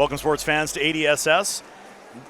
Welcome, sports fans, to ADSS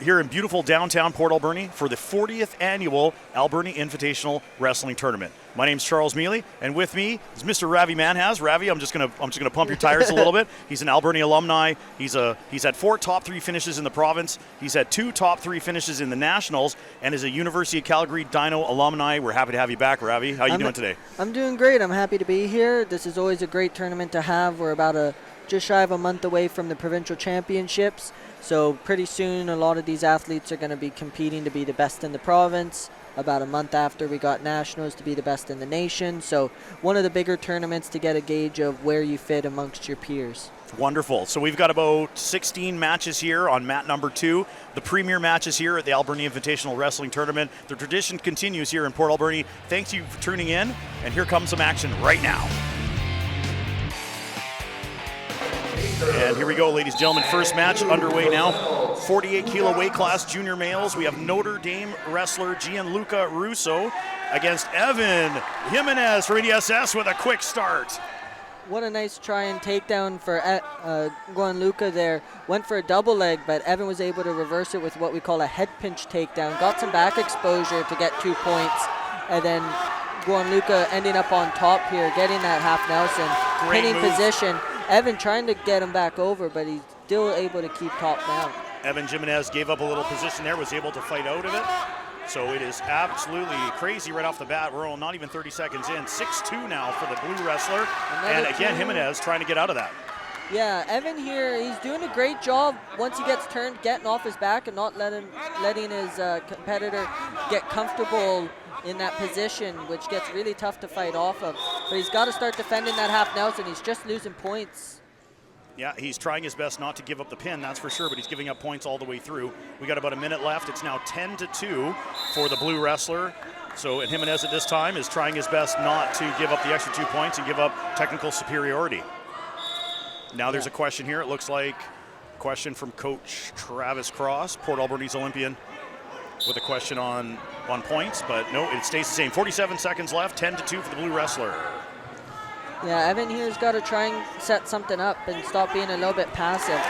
here in beautiful downtown Port Alberni for the 40th annual Alberni Invitational Wrestling Tournament. My name's Charles Mealey, and with me is Mr. Ravi Manhas. Ravi, I'm just gonna pump your tires a little bit. He's an Alberni alumni. He's had 4 top 3 finishes in the province. He's had 2 top 3 finishes in the nationals, and is a University of Calgary Dino alumni. We're happy to have you back, Ravi. How are you doing today? I'm doing great. I'm happy to be here. This is always a great tournament to have. We're about just shy of a month away from the provincial championships. So pretty soon a lot of these athletes are going to be competing to be the best in the province. About a month after we got nationals to be the best in the nation. So one of the bigger tournaments to get a gauge of where you fit amongst your peers. Wonderful. So we've got about 16 matches here on mat number 2. The premier matches here at the Alberni Invitational Wrestling Tournament. The tradition continues here in Port Alberni. Thanks you for tuning in, and here comes some action right now. And here we go, ladies and gentlemen. First match underway now. 48 kilo weight class junior males. We have Notre Dame wrestler Gianluca Russo against Evan Jimenez for ADSS with a quick start. What a nice try and takedown for Gianluca there. Went for a double leg, but Evan was able to reverse it with what we call a head pinch takedown. Got some back exposure to get 2 points. And then Gianluca ending up on top here, getting that half Nelson, pinning position. Evan trying to get him back over, but he's still able to keep top down. Evan Jimenez gave up a little position there, was able to fight out of it. So it is absolutely crazy right off the bat. We're not even 30 seconds in. 6-2 now for the blue wrestler. And again, Jimenez trying to get out of that. Yeah, Evan here, he's doing a great job once he gets turned, getting off his back and not letting his competitor get comfortable in that position, which gets really tough to fight off of. But he's got to start defending that half Nelson. He's just losing points. Yeah, he's trying his best not to give up the pin, that's for sure, but he's giving up points all the way through. We got about a minute left. It's now 10-2 for the blue wrestler. So Jimenez at this time is trying his best not to give up the extra 2 points and give up technical superiority. Now there's a question here. It looks like a question from Coach Travis Cross, Port Alberni's Olympian, with a question on points, but no, it stays the same. 47 seconds left, 10-2 for the blue wrestler. Yeah, Evan here's got to try and set something up and stop being a little bit passive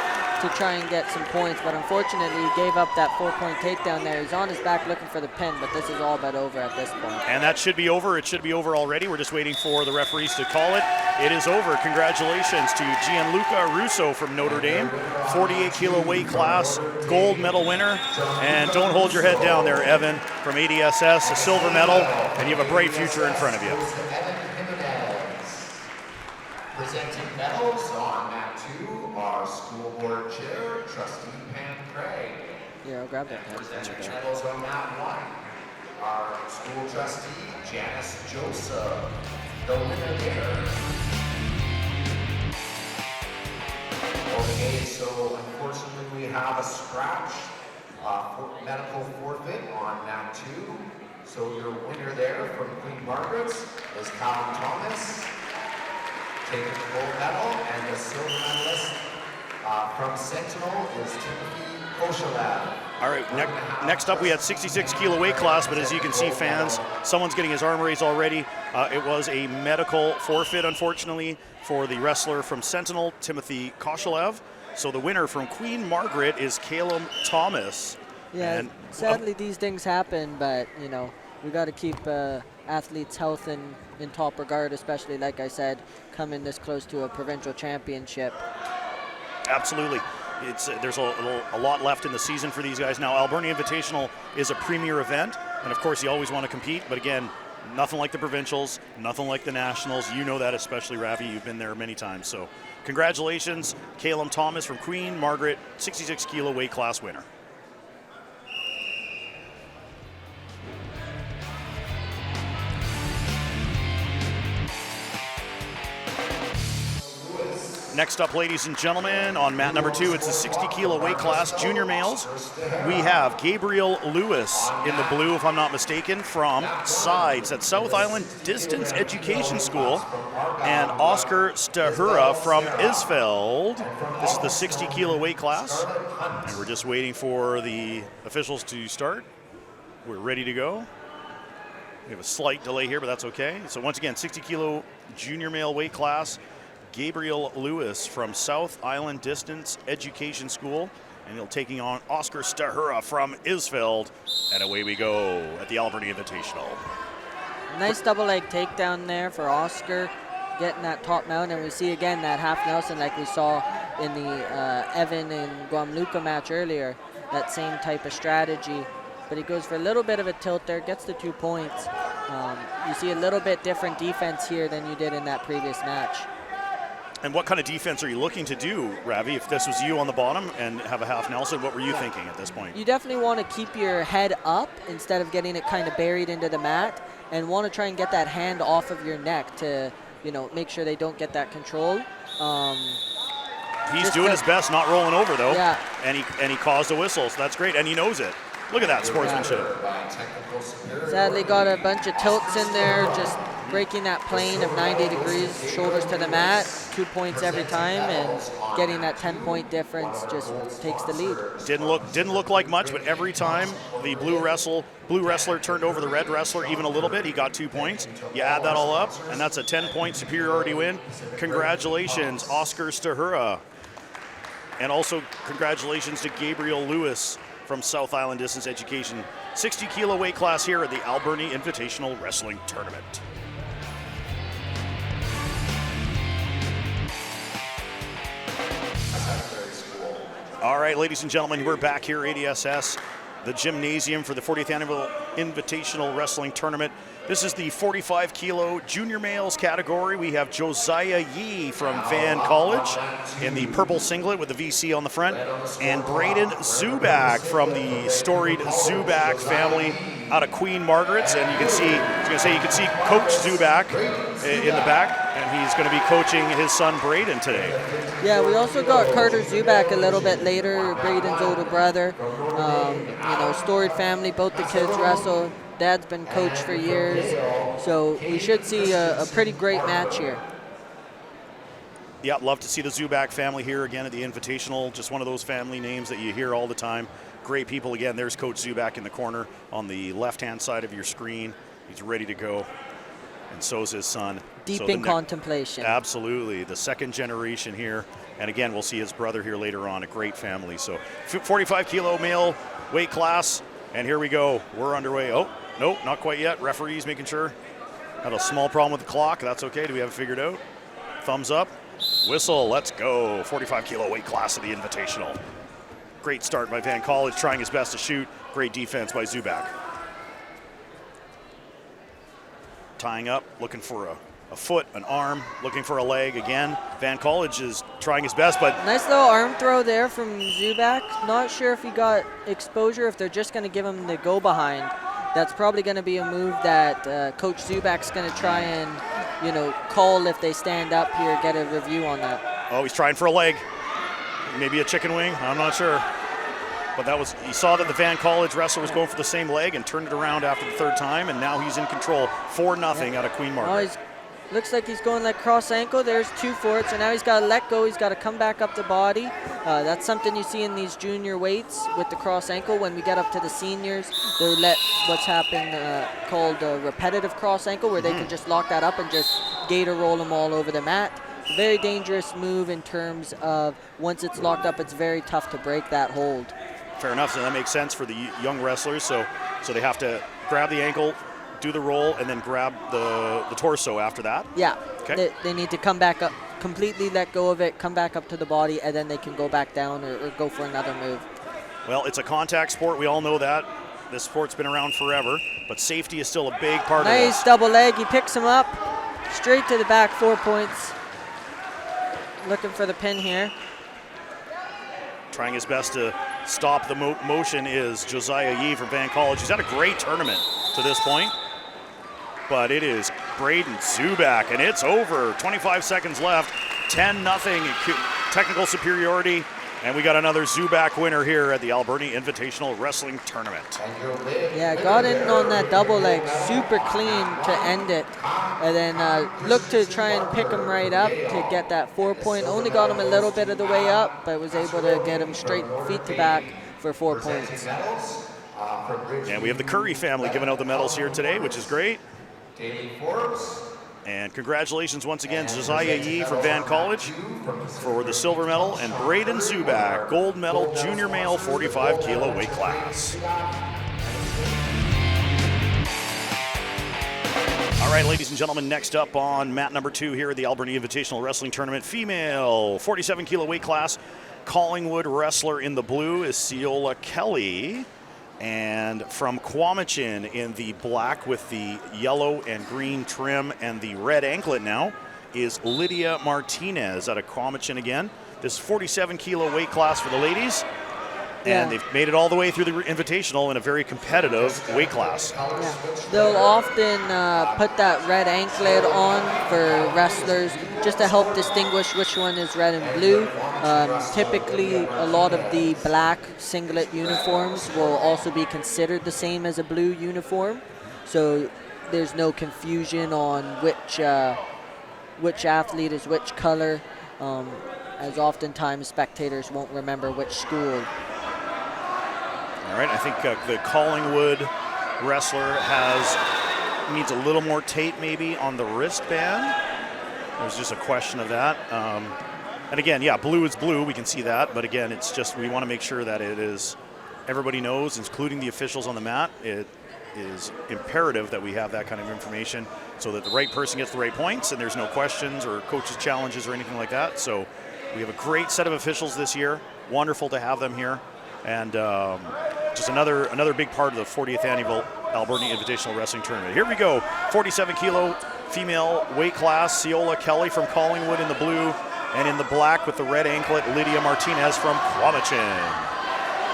to try and get some points, but unfortunately he gave up that 4-point takedown there. He's on his back looking for the pin, but this is all but over at this point. And that should be over. It should be over already. We're just waiting for the referees to call it. It is over. Congratulations to Gianluca Russo from Notre Dame, 48 kilo weight class, gold medal winner. And don't hold your head down there, Evan, from ADSS, a silver medal, and you have a bright future in front of you. Presenting medals on mat 2 are school board chair, trustee Pam Craig. Yeah, I'll grab that. Presenting medals on mat 1 are school trustee Janice Joseph. The winner there. Okay, so unfortunately we have a scratch, medical forfeit on mat 2. So your winner there from Queen Margaret's is Callum Thomas, taking the gold medal, and the silver medalist from Sentinel is Timothy Koshalev. All right, next up we had 66 kilo weight class, but as you can see, fans, someone's getting his arm raised already. It was a medical forfeit, unfortunately, for the wrestler from Sentinel, Timothy Koshalev. So the winner from Queen Margaret is Calum Thomas. Yeah, and sadly these things happen, but you know, we got to keep athletes' health in top regard, especially, like I said, coming this close to a provincial championship. Absolutely. There's a lot left in the season for these guys. Now, Alberni Invitational is a premier event, and of course you always want to compete, but again, nothing like the provincials, nothing like the nationals. You know that, especially Ravi. You've been there many times. So congratulations, Calum Thomas from Queen Margaret, 66 kilo weight class winner. Next up, ladies and gentlemen, on mat number 2, it's the 60 kilo weight class junior males. We have Gabriel Lewis in the blue, if I'm not mistaken, from Sides at South Island Distance Education School, and Oscar Stahura from Isfeld. This is the 60 kilo weight class, and we're just waiting for the officials to start. We're ready to go. We have a slight delay here, but that's okay. So once again, 60 kilo junior male weight class. Gabriel Lewis from South Island Distance Education School, and he'll taking on Oscar Stahura from Isfeld, and away we go at the Alberni Invitational. Nice double leg takedown there for Oscar, getting that top mount, and we see again that half Nelson like we saw in the Evan and Guamluca match earlier, that same type of strategy. But he goes for a little bit of a tilt there, gets the 2 points. You see a little bit different defense here than you did in that previous match. And what kind of defense are you looking to do, Ravi? If this was you on the bottom and have a half Nelson, what were you thinking at this point? You definitely want to keep your head up instead of getting it kind of buried into the mat, and want to try and get that hand off of your neck to, you know, make sure they don't get that control. He's doing his best, not rolling over though. Yeah. And he caused a whistle, so that's great, and he knows it. Look at that sportsmanship. Sadly got a bunch of tilts in there, just breaking that plane of 90 degrees, shoulders to the mat, 2 points every time, and getting that 10-point difference just takes the lead. Didn't look like much, but every time the blue wrestler turned over the red wrestler even a little bit, he got 2 points. You add that all up, and that's a 10-point superiority win. Congratulations, Oscar Stahura. And also congratulations to Gabriel Lewis from South Island Distance Education. 60 kilo weight class here at the Alberni Invitational Wrestling Tournament. All right, ladies and gentlemen, we're back here at ADSS, the gymnasium for the 40th Annual Invitational Wrestling Tournament. This is the 45 kilo junior males category. We have Josiah Yee from Van College in the purple singlet with the VC on the front, and Braden Zubak from the storied Zubak family out of Queen Margaret's. And you can see, you can see Coach Zubak in the back, and he's going to be coaching his son Braden today. Yeah, we also got Carter Zubak a little bit later, Braden's older brother. You know, storied family, both the kids wrestle. Dad's been coach for years, so we should see a pretty great match here. Yeah, love to see the Zubak family here again at the Invitational. Just one of those family names that you hear all the time. Great people. Again, there's Coach Zubak in the corner on the left-hand side of your screen. He's ready to go, and so's his son. Deep in contemplation. Absolutely, the second generation here. And again, we'll see his brother here later on. A great family. So 45 kilo male weight class, and here we go. We're underway. Oh, nope, not quite yet. Referee's making sure. Had a small problem with the clock. That's okay. Do we have it figured out? Thumbs up. Whistle. Let's go. 45 kilo weight class of the Invitational. Great start by Van College, trying his best to shoot. Great defense by Zubak. Tying up, looking for a foot, an arm, looking for a leg again. Van College is trying his best, but... Nice little arm throw there from Zubak. Not sure if he got exposure, if they're just going to give him the go behind. That's probably going to be a move that Coach Zubak's going to try and, you know, call if they stand up here, get a review on that. Oh, he's trying for a leg. Maybe a chicken wing, I'm not sure. But that was, he saw that the Van College wrestler was going for the same leg and turned it around after the third time, and now he's in control, 4-0 out of Queen Margaret. Looks like he's going like cross ankle. There's 2 for it. So now he's got to let go. He's got to come back up the body. That's something you see in these junior weights with the cross ankle. When we get up to the seniors, they let what's happened called a repetitive cross ankle, where they can just lock that up and just gator roll them all over the mat. It's a very dangerous move in terms of once it's locked up, it's very tough to break that hold. Fair enough. So that makes sense for the young wrestlers. So they have to grab the ankle, do the roll, and then grab the torso after that? Yeah. Okay. They need to come back up, completely let go of it, come back up to the body, and then they can go back down or go for another move. Well, it's a contact sport. We all know that. This sport's been around forever, but safety is still a big part of this. Nice double leg. He picks him up straight to the back, 4 points. Looking for the pin here. Trying his best to stop the motion is Josiah Yee from Van College. He's had a great tournament to this point, but it is Braden Zubak, and it's over. 25 seconds left, 10-0 technical superiority, and we got another Zubak winner here at the Alberni Invitational Wrestling Tournament. Yeah, got in on that double leg, super clean to end it, and then looked to try and pick him right up to get that 4 point. Only got him a little bit of the way up, but was able to get him straight feet to back for 4 points. And we have the Curry family giving out the medals here today, which is great. Davey Forbes, And congratulations once again to Josiah Yee from Van College for the silver medal, and Braden Zubak, gold medal, junior male 45 kilo weight class. All right, ladies and gentlemen, next up on mat number 2 here at the Alberni Invitational Wrestling Tournament, female 47 kilo weight class, Collingwood wrestler in the blue is Ciola Kelly. And from Quamachin in the black with the yellow and green trim and the red anklet now is Lydia Martinez out of Quamachin again. This 47 kilo weight class for the ladies. And they've made it all the way through the Invitational in a very competitive weight class. Yeah. They'll often put that red anklet on for wrestlers just to help distinguish which one is red and blue. Typically, a lot of the black singlet uniforms will also be considered the same as a blue uniform. So there's no confusion on which athlete is which color, as oftentimes spectators won't remember which school. All right, I think the Collingwood wrestler needs a little more tape maybe on the wristband. There's just a question of that. And again, yeah, blue is blue, we can see that, but again, it's just we want to make sure that it is, everybody knows, including the officials on the mat, it is imperative that we have that kind of information so that the right person gets the right points and there's no questions or coaches' challenges or anything like that. So we have a great set of officials this year. Wonderful to have them here. And just another big part of the 40th annual Alberni Invitational Wrestling Tournament. Here we go, 47 kilo female weight class, Ciola Kelly from Collingwood in the blue, and in the black with the red anklet, Lydia Martinez from Quamachin.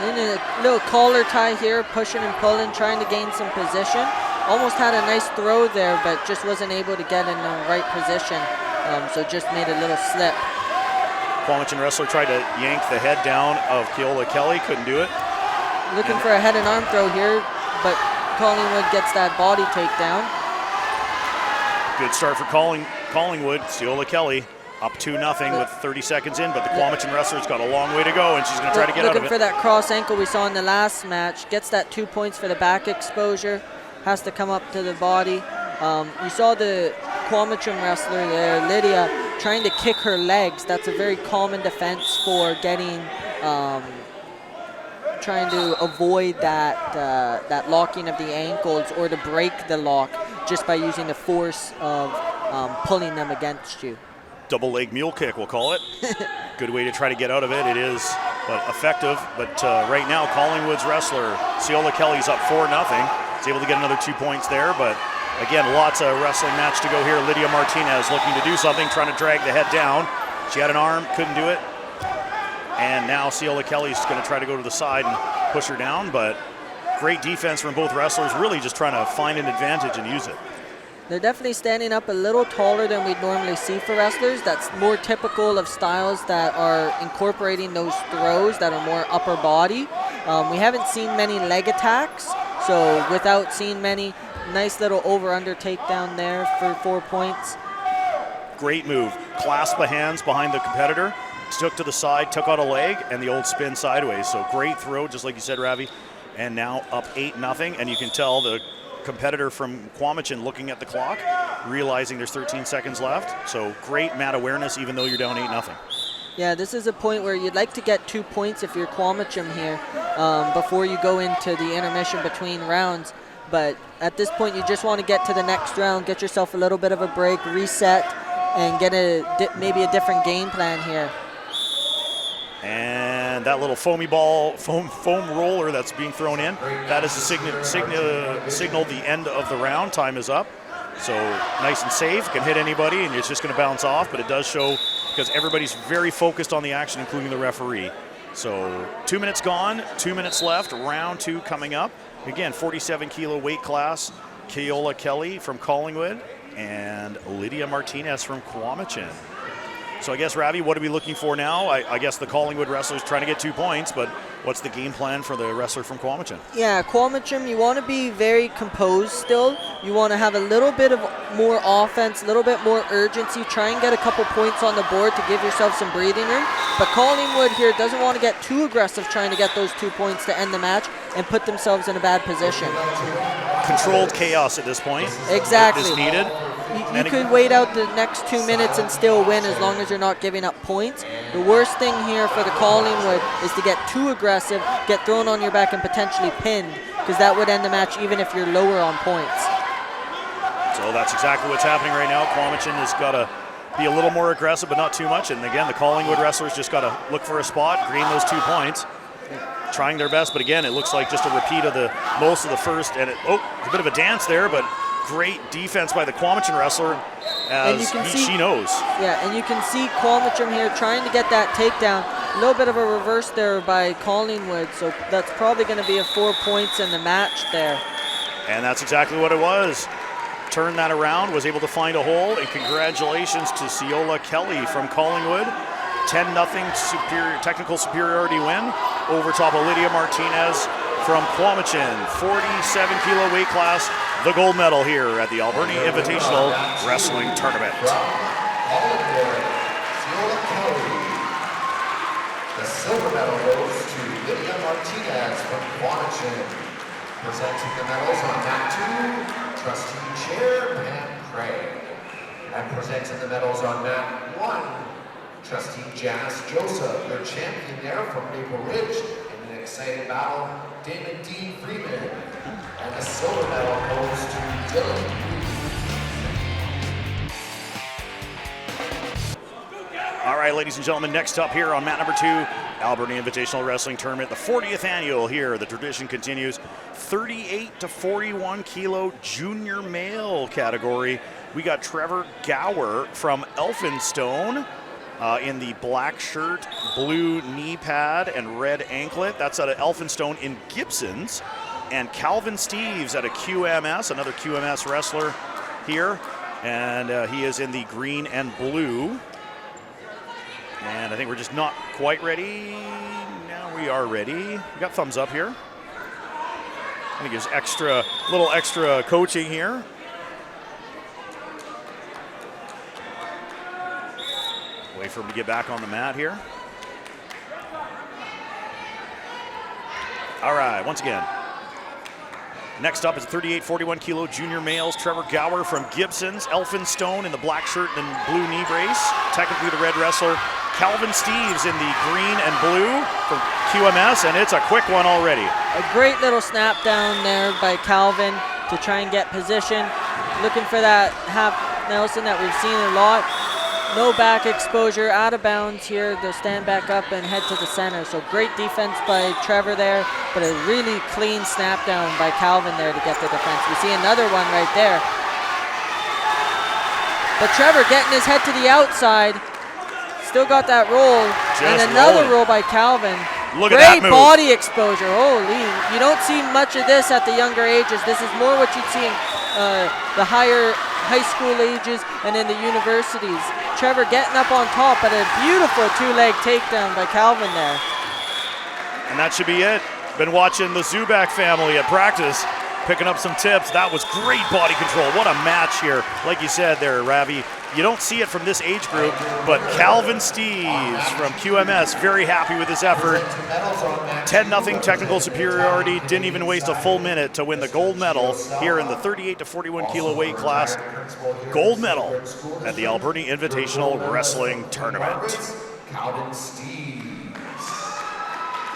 In a little collar tie here, pushing and pulling, trying to gain some position. Almost had a nice throw there, but just wasn't able to get in the right position, so just made a little slip. Quamachin wrestler tried to yank the head down of Ciola Kelly, couldn't do it. Looking for a head and arm throw here, but Collingwood gets that body takedown. Good start for Collingwood. Ciola Kelly up 2-0 with 30 seconds in, but the Quamachin wrestler's got a long way to go, and she's going to try to get out of it. Looking for that cross ankle we saw in the last match. Gets that 2 points for the back exposure. Has to come up to the body. You saw the Quamachin wrestler there, Lydia, trying to kick her legs. That's a very common defense for getting, trying to avoid that locking of the ankles or to break the lock just by using the force of pulling them against you. Double leg mule kick, we'll call it. Good way to try to get out of it. It is effective, but right now Collingwood's wrestler, Ciola Kelly's up 4-0. He's able to get another 2 points there, but again, lots of wrestling match to go here. Lydia Martinez looking to do something, trying to drag the head down. She had an arm, couldn't do it. And now Ciola Kelly's going to try to go to the side and push her down, but great defense from both wrestlers, really just trying to find an advantage and use it. They're definitely standing up a little taller than we'd normally see for wrestlers. That's more typical of styles that are incorporating those throws that are more upper body. We haven't seen many leg attacks, so without seeing many, nice little over-under takedown there for 4 points. Great move. Clasp the hands behind the competitor, took to the side, took out a leg, and the old spin sideways. So great throw, just like you said, Ravi. And now up 8-0, and you can tell the competitor from Quamachin looking at the clock, realizing there's 13 seconds left. So great mat awareness, even though you're down 8-0. Yeah, this is a point where you'd like to get 2 points if you're Quamachin here before you go into the intermission between rounds. But at this point, you just want to get to the next round, get yourself a little bit of a break, reset, and get maybe a different game plan here. And that little foam roller that's being thrown in, that is to signal the end of the round. Time is up. So nice and safe, can hit anybody, and it's just going to bounce off, but it does show because everybody's very focused on the action, including the referee. So 2 minutes gone, 2 minutes left, round 2 coming up. Again, 47 kilo weight class, Ciola Kelly from Collingwood and Lydia Martinez from Quamachin. So I guess, Ravi, what are we looking for now? I guess the Collingwood wrestler's trying to get 2 points, but what's the game plan for the wrestler from Quamachin? Yeah, Quamachin, you want to be very composed still. You want to have a little bit of more offense, a little bit more urgency. Try and get a couple points on the board to give yourself some breathing room. But Collingwood here doesn't want to get too aggressive trying to get those 2 points to end the match and put themselves in a bad position. Controlled chaos at this point. Exactly. Is needed. You could wait out the next 2 minutes and still win as long as you're not giving up points. The worst thing here for the Collingwood is to get too aggressive, get thrown on your back, and potentially pinned, because that would end the match even if you're lower on points. So that's exactly what's happening right now. Quamachin has got to be a little more aggressive, but not too much. And again, the Collingwood wrestlers just got to look for a spot, gain those 2 points. Trying their best, but again, it looks like just a repeat of the most of the first. And a bit of a dance there, but great defense by the Quamachin wrestler, as she knows. Yeah, and you can see Quamachin here trying to get that takedown. A little bit of a reverse there by Collingwood, so that's probably going to be a 4 points in the match there. And that's exactly what it was. Turned that around, was able to find a hole, and congratulations to Ciola Kelly from Collingwood. 10-0 technical superiority win over top of Lydia Martinez from Quamachin. 47-kilo weight class, the gold medal here at the Alberni Invitational Wrestling Tournament. Collingwood, Ciola Kelly. The silver medal goes to Lydia Martinez from Quamachin. Presenting the medals on mat 2, Trustee Chair Pam Craig. And presenting the medals on mat 1, Trustee Janice Joseph, their champion there from Maple Ridge in an exciting battle, Damon Dean Freeman. And the silver medal goes to Dylan Reed. All right, ladies and gentlemen, next up here on mat number 2, Alberni Invitational Wrestling Tournament, the 40th annual here. The tradition continues. 38 to 41 kilo junior male category. We got Trevor Gower from Elphinstone. In the black shirt, blue knee pad, and red anklet. That's out of Elphinstone in Gibsons. And Calvin Steves out of QMS, another QMS wrestler here. And he is in the green and blue. And I think we're just not quite ready. Now we are ready. We got thumbs up here. I think there's little extra coaching here. Wait for him to get back on the mat here. All right, once again. Next up is 38-41 kilo junior males. Trevor Gower from Gibsons. Elphinstone in the black shirt and blue knee brace. Technically the red wrestler. Calvin Steves in the green and blue from QMS, and it's a quick one already. A great little snap down there by Calvin to try and get position. Looking for that half Nelson that we've seen a lot. No back exposure, out of bounds here. They'll stand back up and head to the center. So great defense by Trevor there, but a really clean snap down by Calvin there to get the defense. We see another one right there. But Trevor getting his head to the outside. Still got that roll. And another roll by Calvin. Look at that move. Great body exposure. Holy, you don't see much of this at the younger ages. This is more what you'd see in the higher high school ages and in the universities. Trevor getting up on top, but a beautiful 2-leg takedown by Calvin there. And that should be it. Been watching the Zubak family at practice, picking up some tips. That was great body control. What a match here. Like you said there, Ravi, you don't see it from this age group, but Calvin Steves from QMS, very happy with his effort. 10-0 technical superiority, didn't even waste a full minute to win the gold medal here in the 38 to 41 kilo weight class. Gold medal at the Alberni Invitational Wrestling Tournament. Calvin Steves.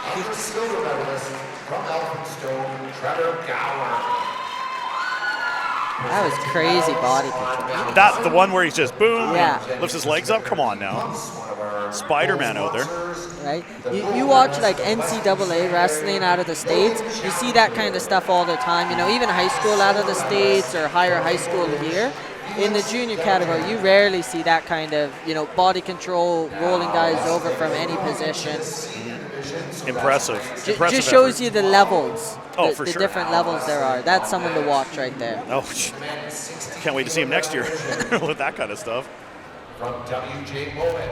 Other silver medalist from Elphinstone, Trevor Gower. That was crazy body control. That, the one where he's just boom, yeah, lifts his legs up. Come on now. Spider-Man out there. Right? You watch like NCAA wrestling out of the States, you see that kind of stuff all the time. You know, even high school out of the States or higher high school here. In the junior category, you rarely see that kind of, you know, body control, rolling guys over from any position. Impressive. Just shows you the levels. Oh, for the sure. different levels there are. That's someone to watch right there. Oh, can't wait to see him next year with that kind of stuff. From WJ Mowat.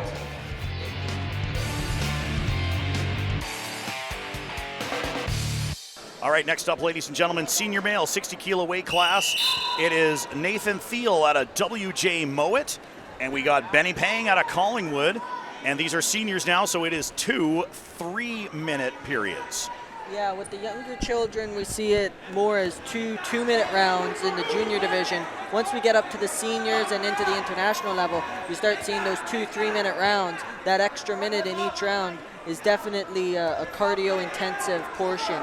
All right, next up, ladies and gentlemen, senior male, 60 kilo weight class. It is Nathan Thiel out of WJ Mowat, and we got Benny Pang out of Collingwood. And these are seniors now, so it is 2 3-minute periods. Yeah, with the younger children, we see it more as two-minute rounds in the junior division. Once we get up to the seniors and into the international level, you start seeing those 2-3-minute rounds. That extra minute in each round is definitely a cardio-intensive portion.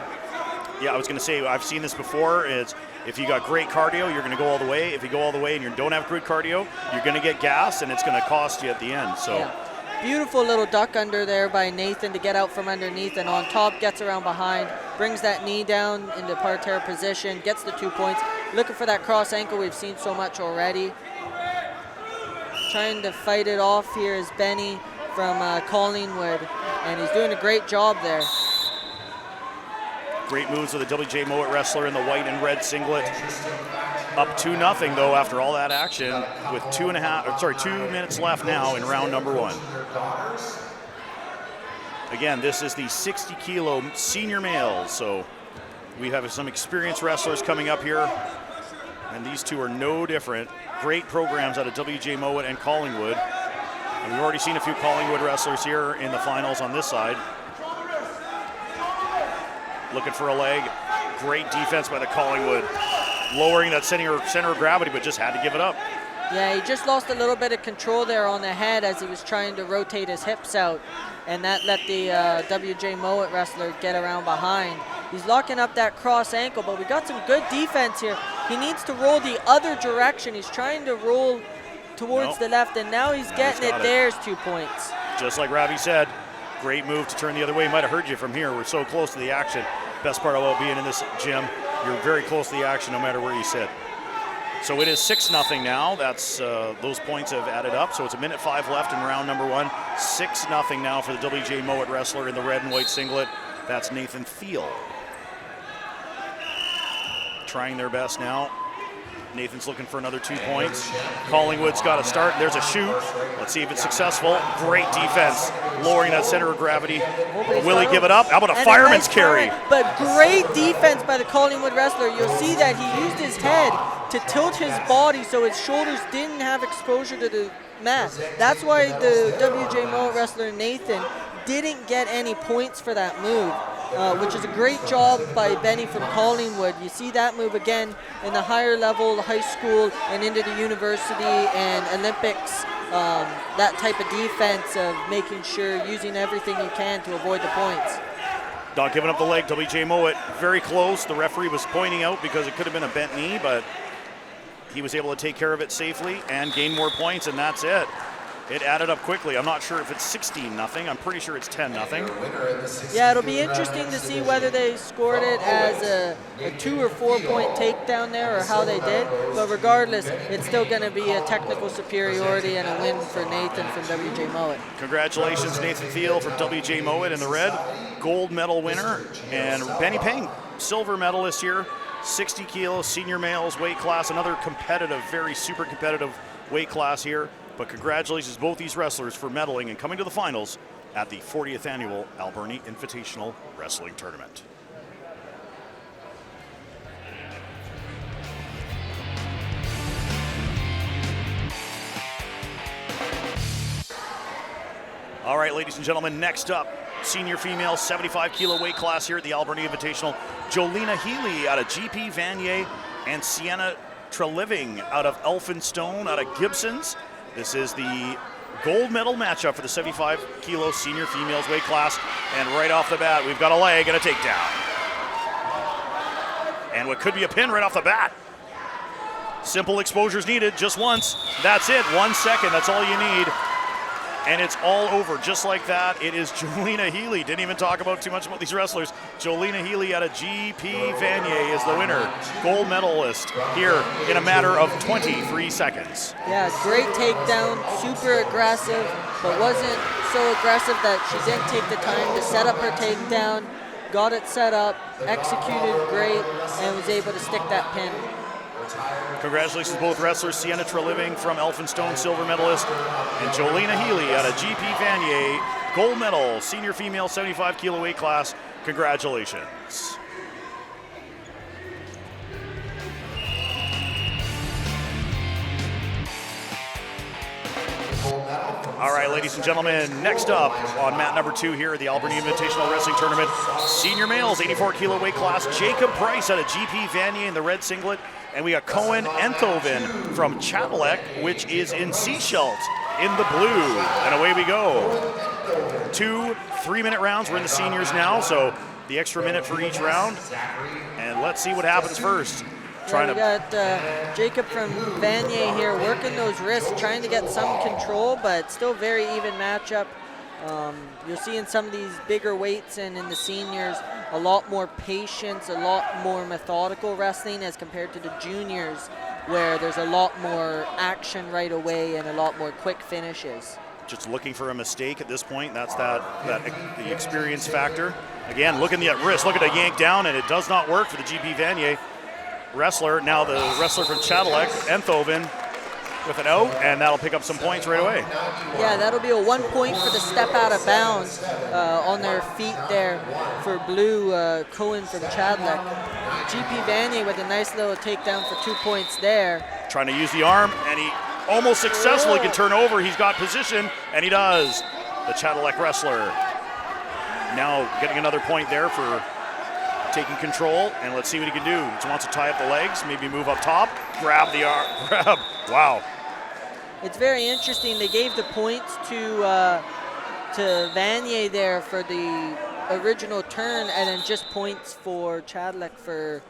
Yeah, I was going to say, I've seen this before. It's if you got great cardio, you're going to go all the way. If you go all the way and you don't have good cardio, you're going to get gas, and it's going to cost you at the end. So. Yeah. Beautiful little duck under there by Nathan to get out from underneath, and on top gets around behind, brings that knee down into parterre position, gets the 2 points. Looking for that cross ankle we've seen so much already. Trying to fight it off here is Benny from Collingwood, and he's doing a great job there. Great moves with the WJ Mowat wrestler in the white and red singlet. Up 2-0 though after all that action with 2 minutes left now in round number 1. Again, this is the 60 kilo senior males, so we have some experienced wrestlers coming up here, and these two are no different. Great programs out of WJ Mowat and Collingwood, and we've already seen a few Collingwood wrestlers here in the finals on this side. Looking for a leg. Great defense by the Collingwood. Lowering that center of gravity, but just had to give it up. Yeah, he just lost a little bit of control there on the head as he was trying to rotate his hips out, and that let the WJ Mowat wrestler get around behind. He's locking up that cross ankle, but we got some good defense here. He needs to roll the other direction. He's trying to roll towards the left, and now he's getting it. There's 2 points. Just like Ravi said, great move to turn the other way. Might have heard you from here. We're so close to the action. Best part about being in this gym, you're very close to the action no matter where you sit. So it is 6-0 now. That's those points have added up. So it's 1:05 left in round number 1. 6-0 now for the WJ Mowat wrestler in the red and white singlet. That's Nathan Thiel. Trying their best now. Nathan's looking for another 2 points. Collingwood's got to start. There's a shoot. Let's see if it's successful. Great defense, lowering that center of gravity. Will he give it up? How about a fireman's carry? But great defense by the Collingwood wrestler. You'll see that he used his head to tilt his body so his shoulders didn't have exposure to the mat. That's why the WJ Mowat wrestler Nathan didn't get any points for that move. Which is a great job by Benny from Collingwood. You see that move again in the higher level, high school, and into the university and Olympics. That type of defense of making sure, using everything you can to avoid the points. Not giving up the leg, WJ Mowat. Very close. The referee was pointing out because it could have been a bent knee, but he was able to take care of it safely and gain more points, and that's it. It added up quickly. I'm not sure if it's 16-0. I'm pretty sure it's 10-0. Yeah, it'll be interesting to see whether they scored it as a 2 or 4 point takedown there or how they did. But regardless, it's still going to be a technical superiority and a win for Nathan from WJ Mowat. Congratulations, Nathan Thiel from WJ Mowat in the red. Gold medal winner. And Benny Peng, silver medalist here. 60 kilo senior males weight class. Another competitive, very super competitive weight class here. But congratulations to both these wrestlers for medaling and coming to the finals at the 40th annual Alberni Invitational Wrestling Tournament. All right, ladies and gentlemen, next up, senior female 75 kilo weight class here at the Alberni Invitational. Jolena Healy out of GP Vanier and Sienna Treliving out of Elphinstone out of Gibsons. This is the gold medal matchup for the 75 kilo senior females weight class. And right off the bat, we've got a leg and a takedown. And what could be a pin right off the bat. Simple exposures needed, just once. That's it, 1 second, that's all you need. And it's all over, just like that. It is Jolena Healy. Didn't even talk about too much about these wrestlers. Jolena Healy out of GP Vanier is the winner. Gold medalist here in a matter of 23 seconds. Yeah, great takedown, super aggressive, but wasn't so aggressive that she didn't take the time to set up her takedown, got it set up, executed great, and was able to stick that pin. Congratulations to both wrestlers, Sienna Treliving from Elphinstone, silver medalist, and Jolena Healy out of GP Vanier, gold medal, senior female 75 kilo weight class. Congratulations. gold medal from All right, ladies and gentlemen, next up on mat number 2 here at the Alberni Invitational Wrestling Tournament, senior males, 84 kilo weight class, Jacob Price out of GP Vanier in the red singlet, and we got Cohen Enthoven from Chatelac, which is in Seashelt in the blue, and away we go. 2 3-minute rounds. We're in the seniors now, so the extra minute for each round, and let's see what happens first. We got Jacob from Vanier here working those wrists, trying to get some control, but still very even matchup. You'll see in some of these bigger weights and in the seniors, a lot more patience, a lot more methodical wrestling as compared to the juniors, where there's a lot more action right away and a lot more quick finishes. Just looking for a mistake at this point. That's the experience factor. Again, looking at wrist, look at a yank down, and it does not work for the GP Vanier wrestler. Now the wrestler from Chatelac, Enthoven, with an out, and that'll pick up some points right away. Yeah, that'll be a 1 point for the step out of bounds on their feet there for blue, Cohen from Chatelac. GP Vanier with a nice little takedown for 2 points there. Trying to use the arm, and he almost successfully can turn over. He's got position, and he does. The Chatelac wrestler now getting another point there for taking control, and let's see what he can do. He wants to tie up the legs, maybe move up top, grab the arm, grab. Wow. It's very interesting. They gave the points to Vanier there for the original turn, and then just points for Chatelac for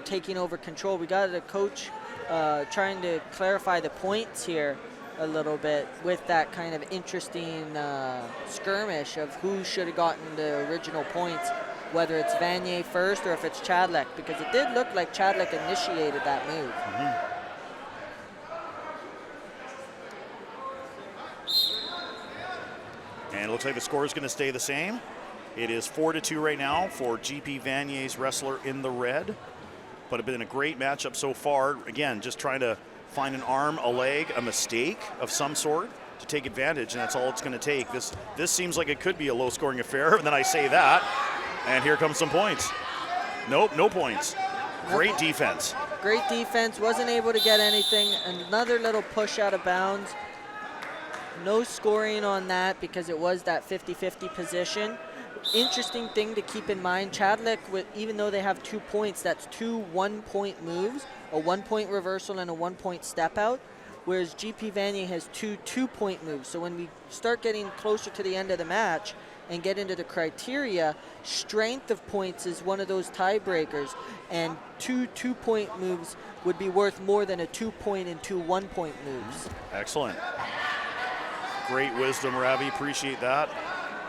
taking over control. We got a coach trying to clarify the points here a little bit with that kind of interesting skirmish of who should have gotten the original points, whether it's Vanier first or if it's Chatelac, because it did look like Chatelac initiated that move. And it looks like the score is going to stay the same. It is 4-2 right now for GP Vanier's wrestler in the red. But it's been a great matchup so far. Again, just trying to find an arm, a leg, a mistake of some sort to take advantage, and that's all it's going to take. This seems like it could be a low-scoring affair, and then I say that, and here comes some points. Nope, no points. Great defense. Great defense, wasn't able to get anything. Another little push out of bounds. No scoring on that because it was that 50-50 position. Interesting thing to keep in mind, Chatelac, even though they have 2 points, that's 2 1-point moves, a 1-point reversal and a 1-point step out, whereas GP Vanier has 2 2-point moves. So when we start getting closer to the end of the match and get into the criteria, strength of points is one of those tiebreakers, and 2 2-point moves would be worth more than a 2-point and 2 1-point moves. Excellent. Great wisdom, Ravi. Appreciate that.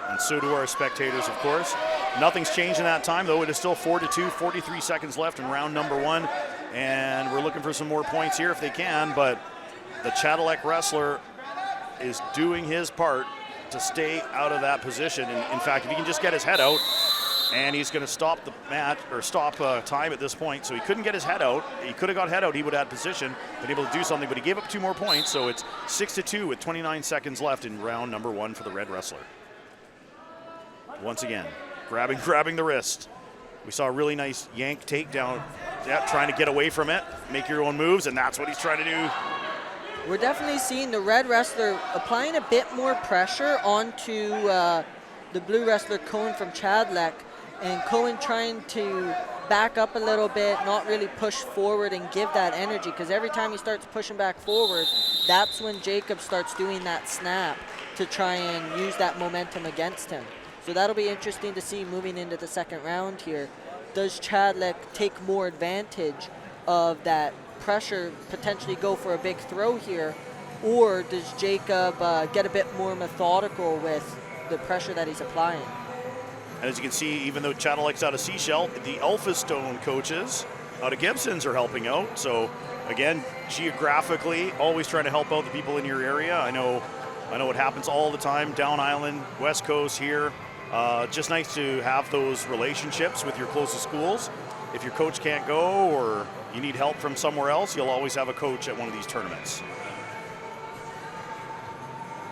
And so do our spectators, of course. Nothing's changed in that time, though. It is still 4-2, 43 seconds left in round number 1. And we're looking for some more points here if they can. But the Chatelac wrestler is doing his part to stay out of that position. And in fact, if he can just get his head out, and he's going to stop the match, or stop time at this point. So he couldn't get his head out. He could have got head out. He would have had position, been able to do something, but he gave up 2 more points. So it's 6-2 with 29 seconds left in round number 1 for the red wrestler. Once again, grabbing the wrist. We saw a really nice yank takedown. Yeah, trying to get away from it, make your own moves, and that's what he's trying to do. We're definitely seeing the red wrestler applying a bit more pressure onto the blue wrestler Cohen from Chatelac, and Cohen trying to back up a little bit, not really push forward and give that energy, because every time he starts pushing back forward, that's when Jacob starts doing that snap to try and use that momentum against him. So that'll be interesting to see moving into the second round here. Does Chatelac take more advantage of that pressure, potentially go for a big throw here, or does Jacob get a bit more methodical with the pressure that he's applying? And as you can see, even though Chatelac's out of Seashell, the Alpha Stone coaches out of Gibson's are helping out. So again, geographically, always trying to help out the people in your area. I know it happens all the time, down island, West Coast here. Just nice to have those relationships with your closest schools. If your coach can't go or you need help from somewhere else, you'll always have a coach at one of these tournaments.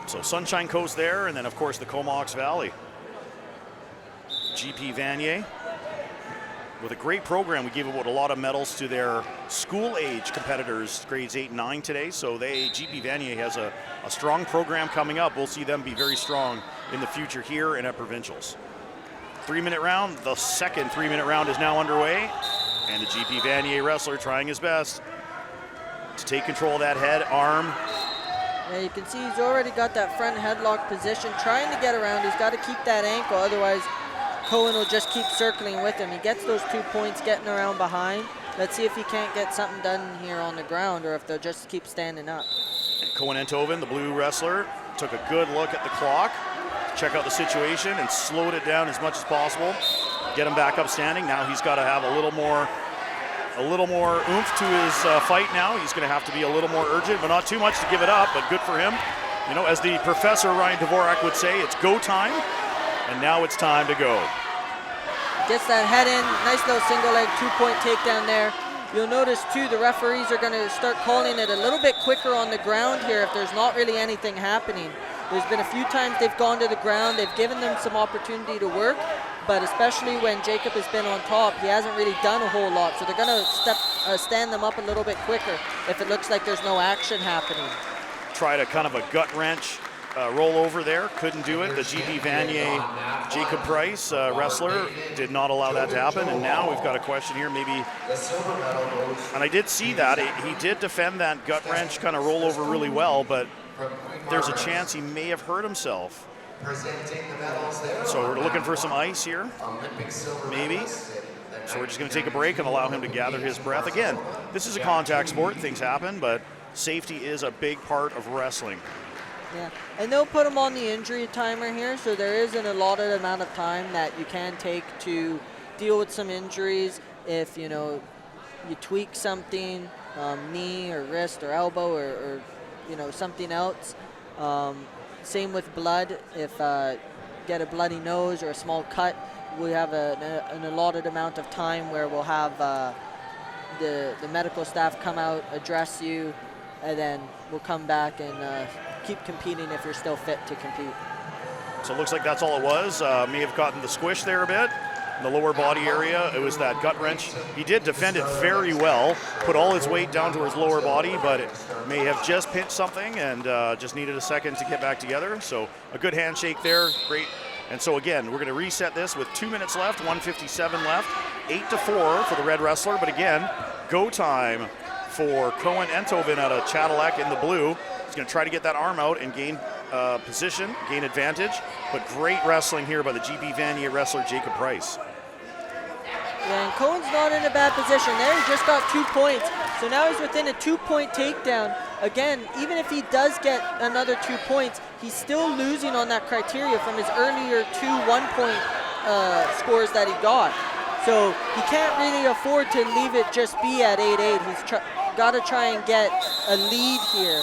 So Sunshine Coast there, and then of course the Comox Valley. GP Vanier with a great program. We gave out a lot of medals to their school-age competitors, grades 8 and 9 today. So GP Vanier has a strong program coming up. We'll see them be very strong in the future here and at provincials. 3-minute round. The second 3-minute round is now underway, and the GP Vanier wrestler trying his best to take control of that head, arm. Yeah, you can see he's already got that front headlock position, trying to get around. He's got to keep that ankle, otherwise Cohen will just keep circling with him. He gets those 2 points getting around behind. Let's see if he can't get something done here on the ground, or if they'll just keep standing up. And Cohen Enthoven, the blue wrestler, took a good look at the clock, check out the situation, and slowed it down as much as possible. Get him back up standing. Now he's got to have a little more oomph to his fight now. He's going to have to be a little more urgent, but not too much to give it up, but good for him. You know, as the Professor Ryan Dvorak would say, it's go time, and now it's time to go. Gets that head in, nice little single leg 2-point takedown there. You'll notice too, the referees are going to start calling it a little bit quicker on the ground here if there's not really anything happening. There's been a few times they've gone to the ground, they've given them some opportunity to work, but especially when Jacob has been on top, he hasn't really done a whole lot. So they're going to stand them up a little bit quicker if it looks like there's no action happening. Tried a kind of a gut wrench roll over there, couldn't do it. The GP Vanier Jacob Price wrestler did not allow that to happen, and now we've got a question here, maybe, and I did see that, he did defend that gut wrench kind of roll over really well, but there's a chance he may have hurt himself. So we're looking for some ice here, maybe. So we're just going to take a break and allow him to gather his breath. Again, this is a contact sport, things happen, but safety is a big part of wrestling. Yeah, and they'll put him on the injury timer here, so there is an allotted amount of time that you can take to deal with some injuries. If, you know, you tweak something, knee or wrist or elbow or you know, something else. Same with blood. If get a bloody nose or a small cut, we have an allotted amount of time where we'll have the medical staff come out, address you, and then we'll come back and keep competing if you're still fit to compete. So it looks like that's all it was. May have gotten the squish there a bit in the lower body area. It was that gut wrench. He did defend it very well, put all his weight down to his lower body, but it may have just pinched something and just needed a second to get back together. So a good handshake there, great. And so again, we're going to reset this with 2 minutes left, 1:57 left, 8-4 for the red wrestler. But again, go time for Cohen Enthoven out of Cadillac in the blue. He's going to try to get that arm out and gain position, gain advantage. But great wrestling here by the GP Vanier wrestler Jacob Price. Yeah, and Cohen's not in a bad position there. He just got 2 points. So now he's within a 2-point takedown. Again, even if he does get another 2 points, he's still losing on that criteria from his earlier 2 1-point scores that he got. So he can't really afford to leave it just be at 8-8. He's got to try and get a lead here.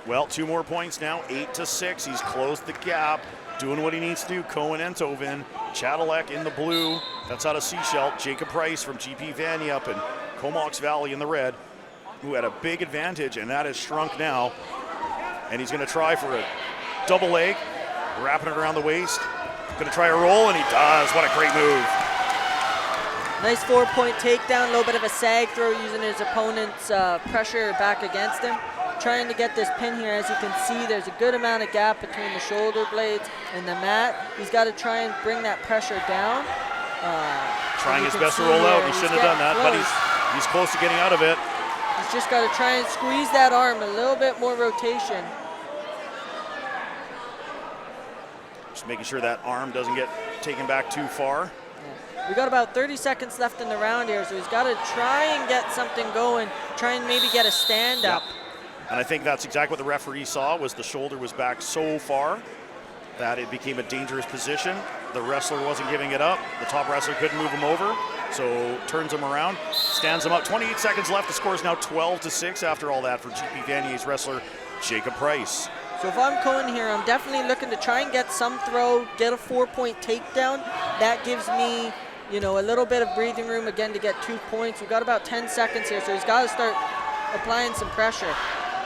Well, 2 more points now, 8-6. He's closed the gap, doing what he needs to do. Cohen Enthoven, Cadillac in the blue. That's out of Sechelt. Jacob Price from GP Vanier up in Comox Valley in the red, who had a big advantage, and that has shrunk now. And he's going to try for a double leg, wrapping it around the waist. Going to try a roll, and he does. What a great move. Nice 4-point takedown, a little bit of a sag throw using his opponent's pressure back against him. Trying to get this pin here. As you can see, there's a good amount of gap between the shoulder blades and the mat. He's got to try and bring that pressure down. Trying his best to roll out. He shouldn't have done that, but he's close to getting out of it. He's just got to try and squeeze that arm, a little bit more rotation. Just making sure that arm doesn't get taken back too far. Yeah. We got about 30 seconds left in the round here, so he's got to try and get something going, try and maybe get a stand up. Yep. And I think that's exactly what the referee saw, was the shoulder was back so far that it became a dangerous position. The wrestler wasn't giving it up. The top wrestler couldn't move him over, so turns him around, stands him up. 28 seconds left. The score is now 12-6 after all that for GP Vanier's wrestler Jacob Price. So if I'm Cohen here, I'm definitely looking to try and get some throw, get a 4-point takedown. That gives me, you know, a little bit of breathing room again to get 2 points. We've got about 10 seconds here, so he's got to start applying some pressure.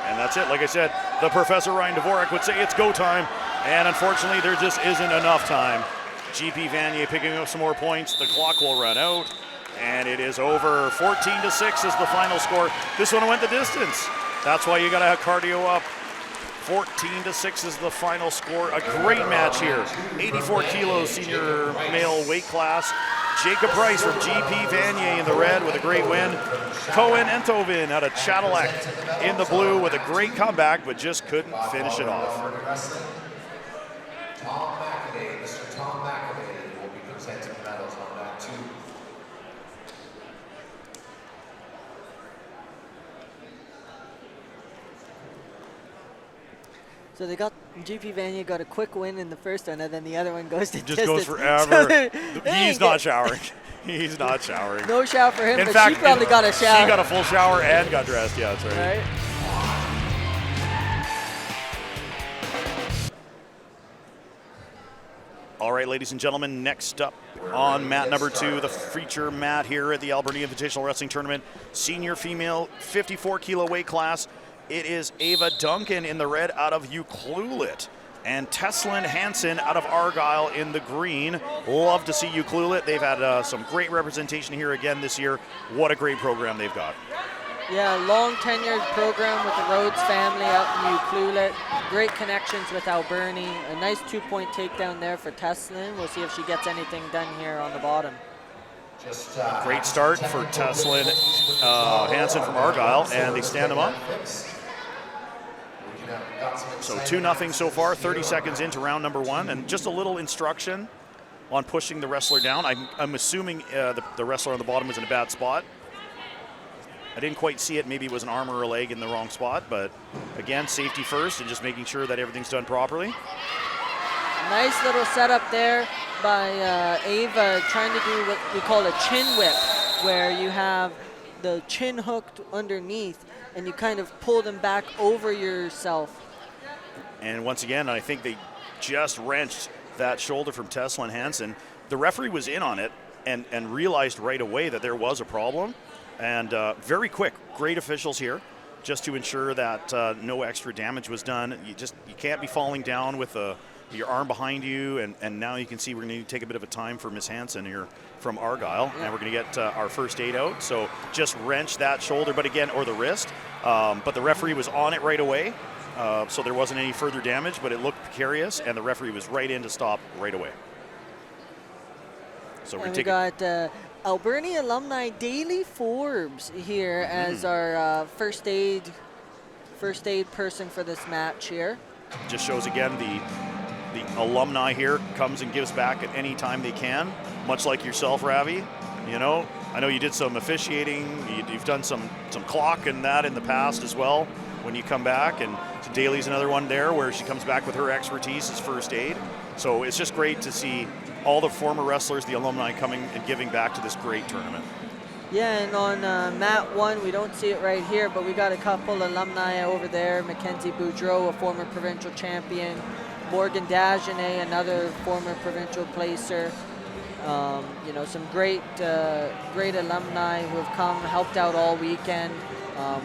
And that's it. Like I said, the Professor Ryan Dvorak would say it's go time, and unfortunately there just isn't enough time. GP Vanier picking up some more points. The clock will run out, and it is over. 14-6 is the final score. This one went the distance. That's why you got to have cardio up. 14-6 is the final score. A great match here. 84 kilos senior male weight class. Jacob Price from GP Vanier in the red with a great win. Cohen Enthoven out of Cadillac in the blue with a great comeback, but just couldn't finish it off. Tom McAdee, Mr. Tom McAdee will be presenting medals on that too. So they got GP Vanier got a quick win in the first one, and then the other one goes to Just distance. goes forever. So He's not showering. He's not showering. no shower for him, In but fact, she probably got a shower. She got a full shower and got dressed. Yeah, that's right. Right? All right, ladies and gentlemen, next up on mat number 2, the feature mat here at the Alberni Invitational Wrestling Tournament, senior female 54 kilo weight class. It is Ava Duncan in the red out of Ucluelet and Teslin Hansen out of Argyle in the green. Love to see Ucluelet. They've had some great representation here again this year. What a great program they've got. Yeah, long tenured program with the Rhodes family out in Ucluelet. Great connections with Alberni. A nice 2-point takedown there for Teslin. We'll see if she gets anything done here on the bottom. Great start for Teslin Hansen from Argyle, and they stand them up. So 2-0 so far, 30 seconds into round number 1, and just a little instruction on pushing the wrestler down. I'm assuming the wrestler on the bottom was in a bad spot. I didn't quite see it. Maybe it was an arm or a leg in the wrong spot, but again, safety first and just making sure that everything's done properly. Nice little setup there by Ava, trying to do what we call a chin whip, where you have the chin hooked underneath and you kind of pull them back over yourself. And once again, I think they just wrenched that shoulder from Teslin Hansen. The referee was in on it and realized right away that there was a problem. And very quick, great officials here, just to ensure that no extra damage was done. You can't be falling down with your arm behind you. And now you can see we're going to take a bit of a time for Miss Hansen here from Argyle, and we're going to get our first aid out. So just wrench that shoulder, but again, or the wrist. But the referee was on it right away, so there wasn't any further damage. But it looked precarious, and the referee was right in to stop right away. So we got Alberni alumni Daly Forbes here as our first aid person for this match here. Just shows again the alumni here comes and gives back at any time they can, much like yourself, Ravi. You know, I know you did some officiating, you've done some clock and that in the past as well when you come back, and so Daly's another one there where she comes back with her expertise as first aid. So it's just great to see all the former wrestlers, the alumni, coming and giving back to this great tournament. Yeah, and on mat 1, we don't see it right here, but we got a couple alumni over there. Mackenzie Boudreau, a former provincial champion. Morgan Dagenet, another former provincial placer. You know, some great alumni who have come, helped out all weekend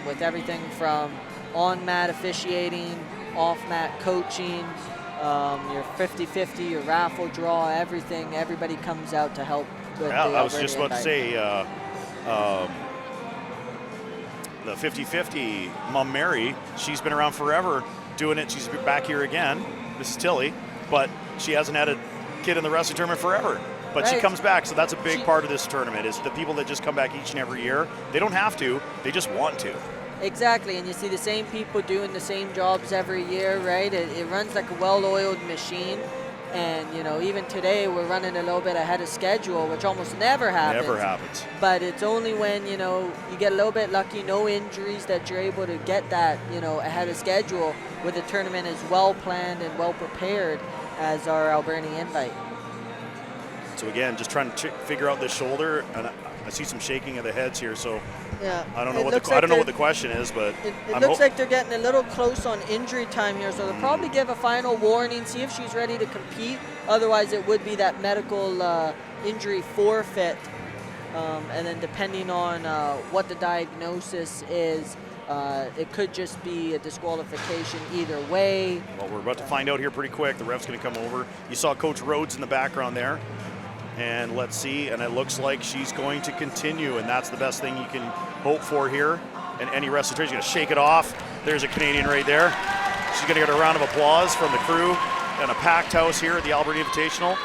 with everything from on-mat officiating, off-mat coaching, your 50-50, your raffle draw, everything. Everybody comes out to help with yeah, the I was Alberni just about invite. to say, the 50-50, Mom Mary, she's been around forever doing it. She's back here again, Mrs. Tilly, but she hasn't had a kid in the wrestling tournament forever. But she comes back, so that's a big part of this tournament, is the people that just come back each and every year. They don't have to, they just want to. Exactly, and you see the same people doing the same jobs every year, right? It runs like a well-oiled machine, and you know, even today we're running a little bit ahead of schedule, which almost never happens. Never happens. But it's only when, you know, you get a little bit lucky, no injuries, that you're able to get that, you know, ahead of schedule, with the tournament as well planned and well prepared as our Alberni invite. So again, just trying to figure out this shoulder, and I see some shaking of the heads here. So yeah, I don't know what the question is, but it looks like they're getting a little close on injury time here. So they'll probably give a final warning, see if she's ready to compete. Otherwise, it would be that medical injury forfeit, and then depending on what the diagnosis is, it could just be a disqualification either way. Well, we're about to find out here pretty quick. The ref's going to come over. You saw Coach Rhodes in the background there. And let's see, and it looks like she's going to continue, and that's the best thing you can hope for here. And any wrestler is going to shake it off. There's a Canadian right there. She's going to get a round of applause from the crew and a packed house here at the Alberni Invitational.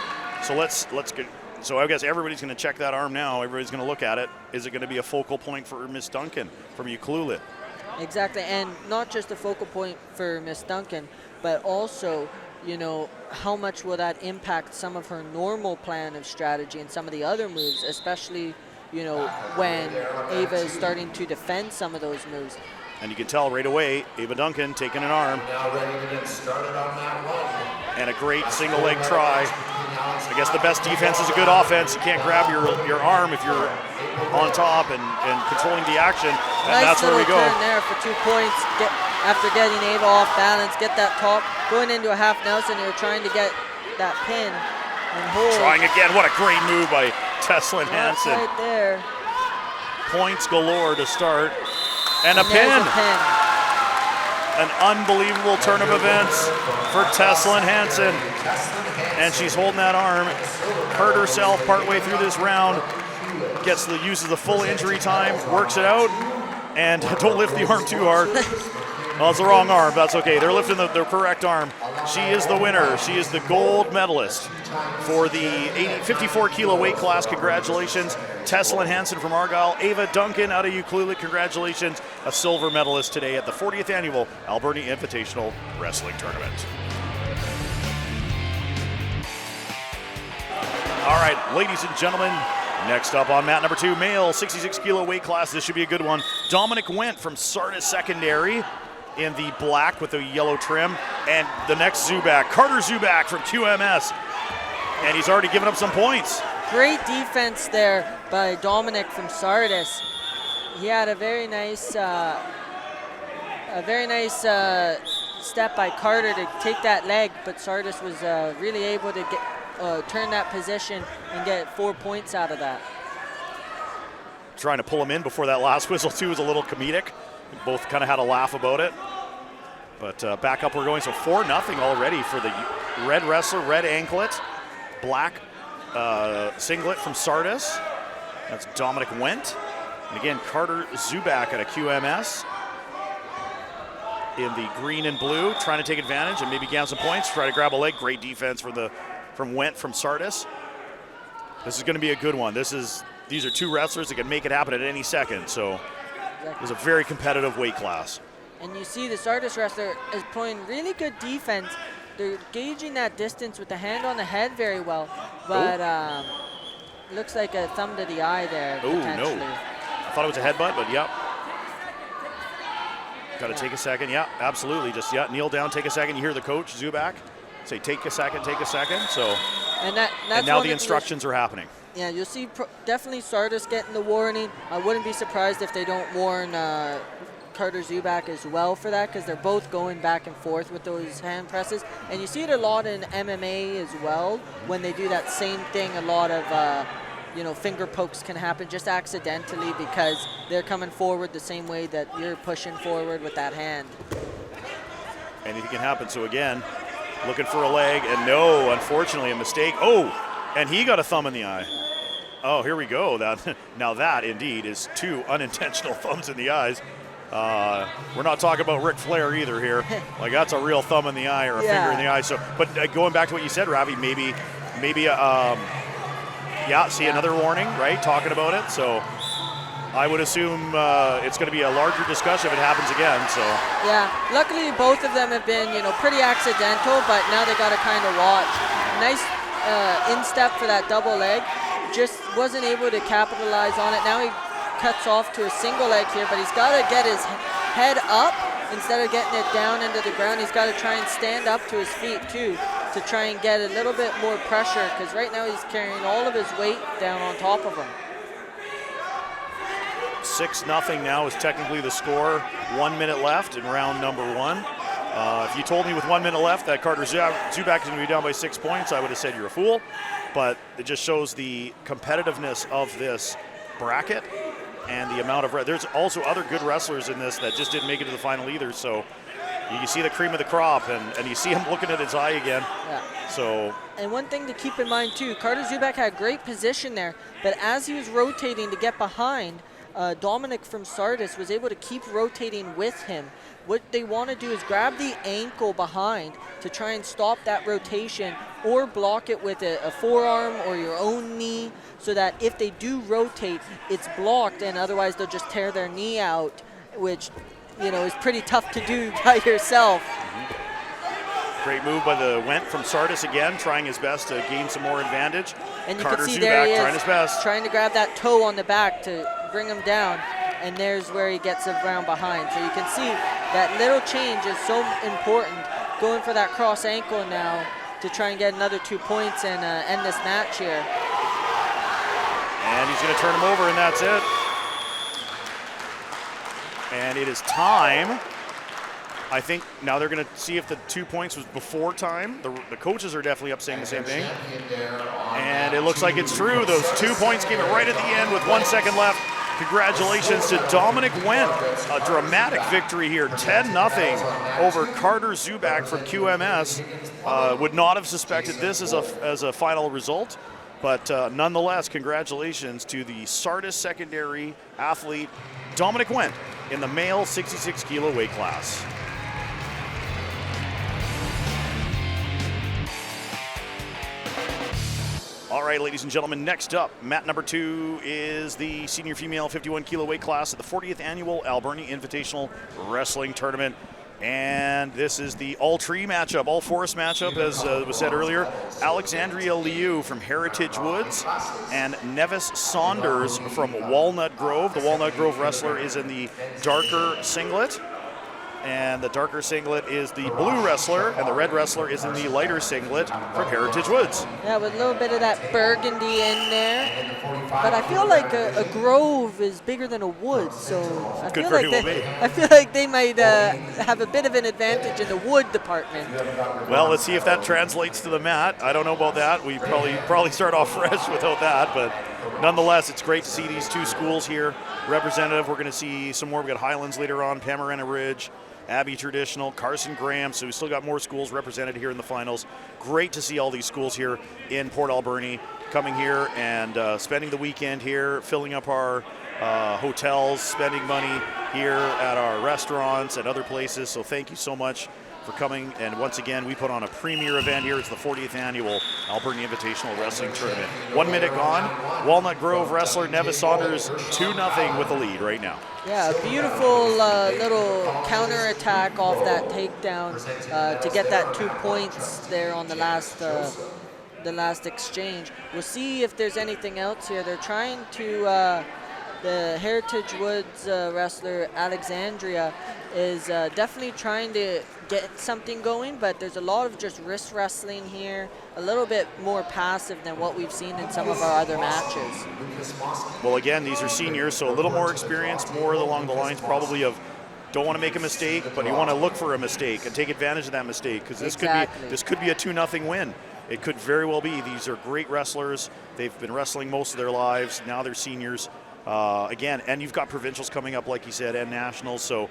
So let's get. So I guess everybody's going to check that arm now. Everybody's going to look at it. Is it going to be a focal point for Miss Duncan from Ucluelet? Exactly, and not just a focal point for Miss Duncan, but also, you know, how much will that impact some of her normal plan of strategy and some of the other moves, especially, you know, when Ava is starting to defend some of those moves. And you can tell right away, Ava Duncan taking an arm. Now ready to get started on that one. And a great single leg try. I guess the best defense is a good offense. You can't grab your arm if you're on top and controlling the action. And Nice that's where we go. turn there for 2 points. After getting Ava off balance, get that top, going into a half Nelson. They were trying to get that pin and hold. Trying again. What a great move by Teslin Hansen. Right there. Points galore to start. And a And there's pin. a pin. An unbelievable turn of events for Teslin Hansen. And she's holding that arm. Hurt herself partway through this round. Uses the full injury time, works it out, and don't lift the arm too hard. Oh, it's the wrong arm. That's okay. They're lifting the correct arm. She is the winner. She is the gold medalist for the 54 kilo weight class. Congratulations. Teslin Hansen from Argyle. Ava Duncan out of Ucluelet. Congratulations. A silver medalist today at the 40th annual Alberni Invitational Wrestling Tournament. All right, ladies and gentlemen, next up on mat number 2, male 66 kilo weight class. This should be a good one. Dominic Wendt from Sardis Secondary in the black with the yellow trim. And the next Zubak, Carter Zubak from QMS. And he's already given up some points. Great defense there by Dominic from Sardis. He had a very nice step by Carter to take that leg, but Sardis was really able to turn that position and get 4 points out of that. Trying to pull him in before that last whistle too was a little comedic. Both kind of had a laugh about it. But back up we're going. So 4-0 already for the red wrestler, red anklet, black singlet from Sardis. That's Dominic Wendt. And again, Carter Zubak at a QMS in the green and blue, trying to take advantage and maybe get some points, try to grab a leg. Great defense from Wendt from Sardis. This is going to be a good one. These are two wrestlers that can make it happen at any second. So it was a very competitive weight class. And you see the Sardis wrestler is playing really good defense. They're gauging that distance with the hand on the head very well, but looks like a thumb to the eye there. Oh, no. I thought it was a headbutt, but yep. Got to take a second. Yeah, absolutely. Just, kneel down, take a second. You hear the coach, Zubak, say, take a second, take a second. So, and now the instructions are happening. Yeah, you'll see definitely Sardis getting the warning. I wouldn't be surprised if they don't warn Carter Zubak as well for that, because they're both going back and forth with those hand presses. And you see it a lot in MMA as well. When they do that same thing, a lot of finger pokes can happen just accidentally because they're coming forward the same way that you're pushing forward with that hand. Anything can happen. So again, looking for a leg, and no, unfortunately, a mistake. Oh, and he got a thumb in the eye. Oh, here we go. Now that indeed is 2 unintentional thumbs in the eyes. We're not talking about Ric Flair either here. Like, that's a real thumb in the eye or a finger in the eye. So, but going back to what you said, Ravi, maybe, see another warning, right? Talking about it. So I would assume it's going to be a larger discussion if it happens again. So yeah, luckily both of them have been, pretty accidental, but now they got to kind of watch. Nice instep for that double leg. Just wasn't able to capitalize on it. Now he cuts off to a single leg here, but he's got to get his head up instead of getting it down into the ground. He's got to try and stand up to his feet too to try and get a little bit more pressure, because right now he's carrying all of his weight down on top of him. 6-0 now is technically the score. 1 minute left in round number 1. If you told me with 1 minute left that Carter Zubak is going to be down by 6 points, I would have said you're a fool. But it just shows the competitiveness of this bracket. and the amount of there's also other good wrestlers in this that just didn't make it to the final either. So you can see the cream of the crop, and you see him looking at his eye again. Yeah. So. And one thing to keep in mind too, Carter Zubak had great position there, but as he was rotating to get behind, Dominic from Sardis was able to keep rotating with him. What they want to do is grab the ankle behind to try and stop that rotation, or block it with a forearm or your own knee, so that if they do rotate, it's blocked, and otherwise they'll just tear their knee out, which is pretty tough to do by yourself. Great move by the Went from Sardis again, trying his best to gain some more advantage. And you Carter can see Zubak there he is, trying his best. trying to grab that toe on the back to bring him down, and there's where he gets around behind. So you can see that little change is so important, going for that cross ankle now to try and get another 2 points and end this match here. And he's going to turn him over, and that's it. And it is time. I think now they're going to see if the 2 points was before time. The coaches are definitely up saying the same thing. And it looks like it's true. Those 2 points came right at the end with 1 second left. Congratulations to Dominic Wendt. A dramatic victory here, 10-0 over Carter Zubak from QMS. Would not have suspected this as a final result. But nonetheless, congratulations to the Sardis secondary athlete, Dominic Wendt, in the male 66 kilo weight class. All right, ladies and gentlemen, next up, mat number 2 is the senior female 51 kilo weight class at the 40th annual Alberni Invitational Wrestling Tournament. And this is the all-tree matchup, all-forest matchup, as was said earlier. Alexandria Liu from Heritage Woods and Nevis Saunders from Walnut Grove. The Walnut Grove wrestler is in the darker singlet, and the darker singlet is the blue wrestler, and the red wrestler is in the lighter singlet from Heritage Woods. Yeah, with a little bit of that burgundy in there. But I feel like a grove is bigger than a wood, so I feel like they might have a bit of an advantage in the wood department. Well, let's see if that translates to the mat. I don't know about that. We probably start off fresh without that, but nonetheless, it's great to see these two schools here representative. We're going to see some more. We got Highlands later on, Pamarana Ridge, Abbey Traditional, Carson Graham. So we still got more schools represented here in the finals. Great to see all these schools here in Port Alberni coming here and spending the weekend here, filling up our hotels, spending money here at our restaurants and other places. So thank you so much for coming. And once again, we put on a premier event here. It's the 40th annual Alberni Invitational Wrestling Tournament. 1 minute gone. Walnut Grove wrestler Nevis Saunders 2-0 with the lead right now. Yeah, a beautiful little counter attack off that takedown to get that 2 points there on the last exchange. We'll see if there's anything else here. They're trying to, the Heritage Woods wrestler Alexandria is definitely trying to get something going, but there's a lot of just wrist wrestling here, a little bit more passive than what we've seen in some of our other matches. Well, again, these are seniors, so a little more experience, more along the lines probably of don't want to make a mistake, but you want to look for a mistake and take advantage of that mistake, because this could be a 2-0 win. It could very well be. These are great wrestlers. They've been wrestling most of their lives. Now they're seniors. Again, and you've got provincials coming up, like you said, and nationals. So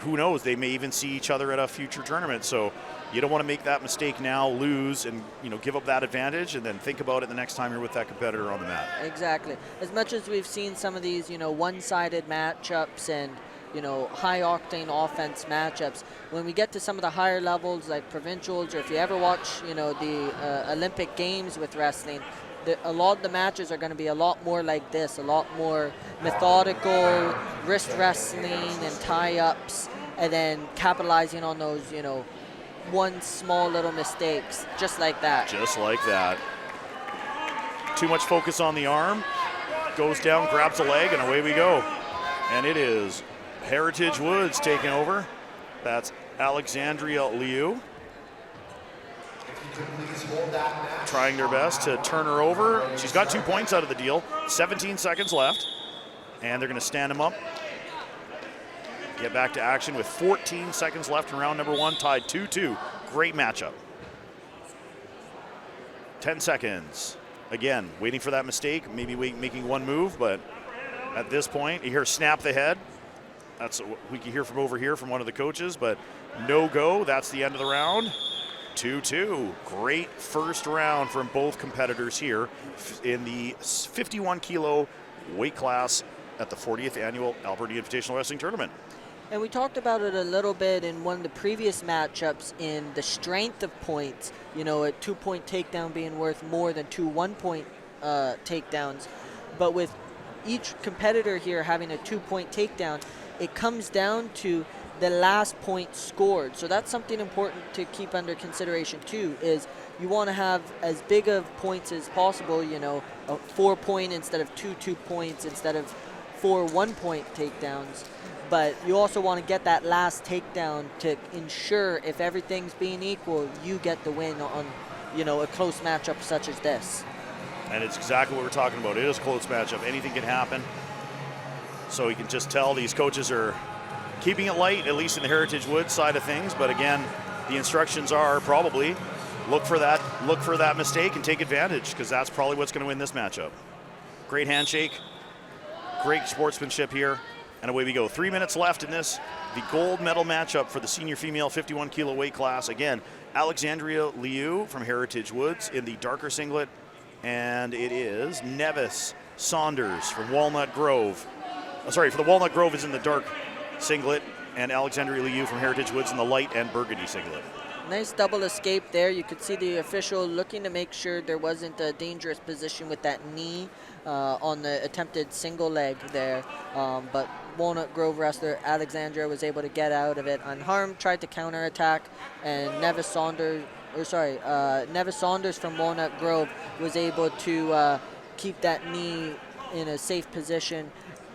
who knows? They may even see each other at a future tournament. So you don't want to make that mistake now, lose, and give up that advantage, and then think about it the next time you're with that competitor on the mat. Exactly. As much as we've seen some of these, one-sided matchups and high-octane offense matchups, when we get to some of the higher levels like provincials, or if you ever watch, the Olympic Games with wrestling, a lot of the matches are going to be a lot more like this, a lot more methodical, wrist wrestling and tie-ups, and then capitalizing on those, one small little mistakes, just like that. Just like that. Too much focus on the arm, goes down, grabs a leg, and away we go. And it is Heritage Woods taking over. That's Alexandria Liu. Trying their best to turn her over. She's got 2 points out of the deal. 17 seconds left. And they're going to stand him up. Get back to action with 14 seconds left in round number 1, tied 2-2. Great matchup. 10 seconds. Again, waiting for that mistake. Maybe making one move, but at this point. You hear snap the head. That's what we can hear from over here from one of the coaches, but no go. That's the end of the round. 2-2. Great first round from both competitors here in the 51 kilo weight class at the 40th annual Alberni Invitational Wrestling Tournament. And we talked about it a little bit in one of the previous matchups in the strength of points. You know, a 2-point takedown being worth more than 2 1-point takedowns. But with each competitor here having a 2-point takedown, it comes down to the last point scored. So that's something important to keep under consideration too, is you want to have as big of points as possible, you know, a 4-point instead of 2 2-points instead of 4 1-point takedowns. But you also want to get that last takedown to ensure, if everything's being equal, you get the win on, you know, a close matchup such as this. And it's exactly what we're talking about. It is a close matchup. Anything can happen. So you can just tell these coaches are keeping it light, at least in the Heritage Woods side of things. But again, the instructions are probably look for that mistake and take advantage, because that's probably what's going to win this matchup. Great handshake, great sportsmanship here, and away we go. 3 minutes left in this, the gold medal matchup for the senior female 51 kilo weight class. Again, Alexandria Liu from Heritage Woods in the darker singlet, and it is Nevis Saunders from Walnut Grove. For the Walnut Grove is in the dark singlet, and Alexandria Liu from Heritage Woods in the light and burgundy singlet. Nice double escape there. You could see the official looking to make sure there wasn't a dangerous position with that knee on the attempted single leg there. But Walnut Grove wrestler Alexandria was able to get out of it unharmed, tried to counterattack, and Nevis Saunders from Walnut Grove was able to keep that knee in a safe position,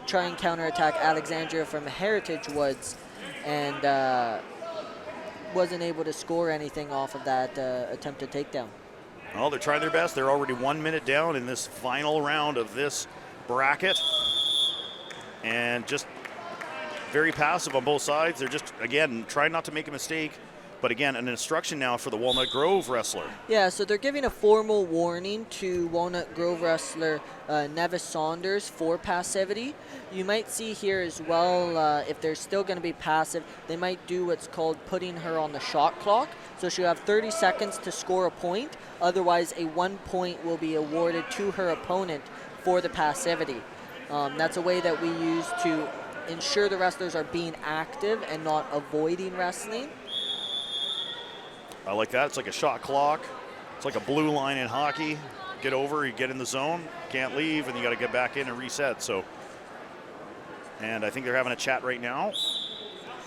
try and counterattack Alexandria from Heritage Woods, and wasn't able to score anything off of that attempted takedown. Well, they're trying their best. They're already 1 minute down in this final round of this bracket, and just very passive on both sides. They're just, again, trying not to make a mistake. But again, an instruction now for the Walnut Grove wrestler. Yeah, so they're giving a formal warning to Walnut Grove wrestler Nevis Saunders for passivity. You might see here as well, if they're still going to be passive, they might do what's called putting her on the shot clock. So she'll have 30 seconds to score a point. Otherwise, a 1 point will be awarded to her opponent for the passivity. That's a way that we use to ensure the wrestlers are being active and not avoiding wrestling. I like that. It's like a shot clock. It's like a blue line in hockey. Get over, you get in the zone, can't leave, and you got to get back in and reset. So, and I think they're having a chat right now.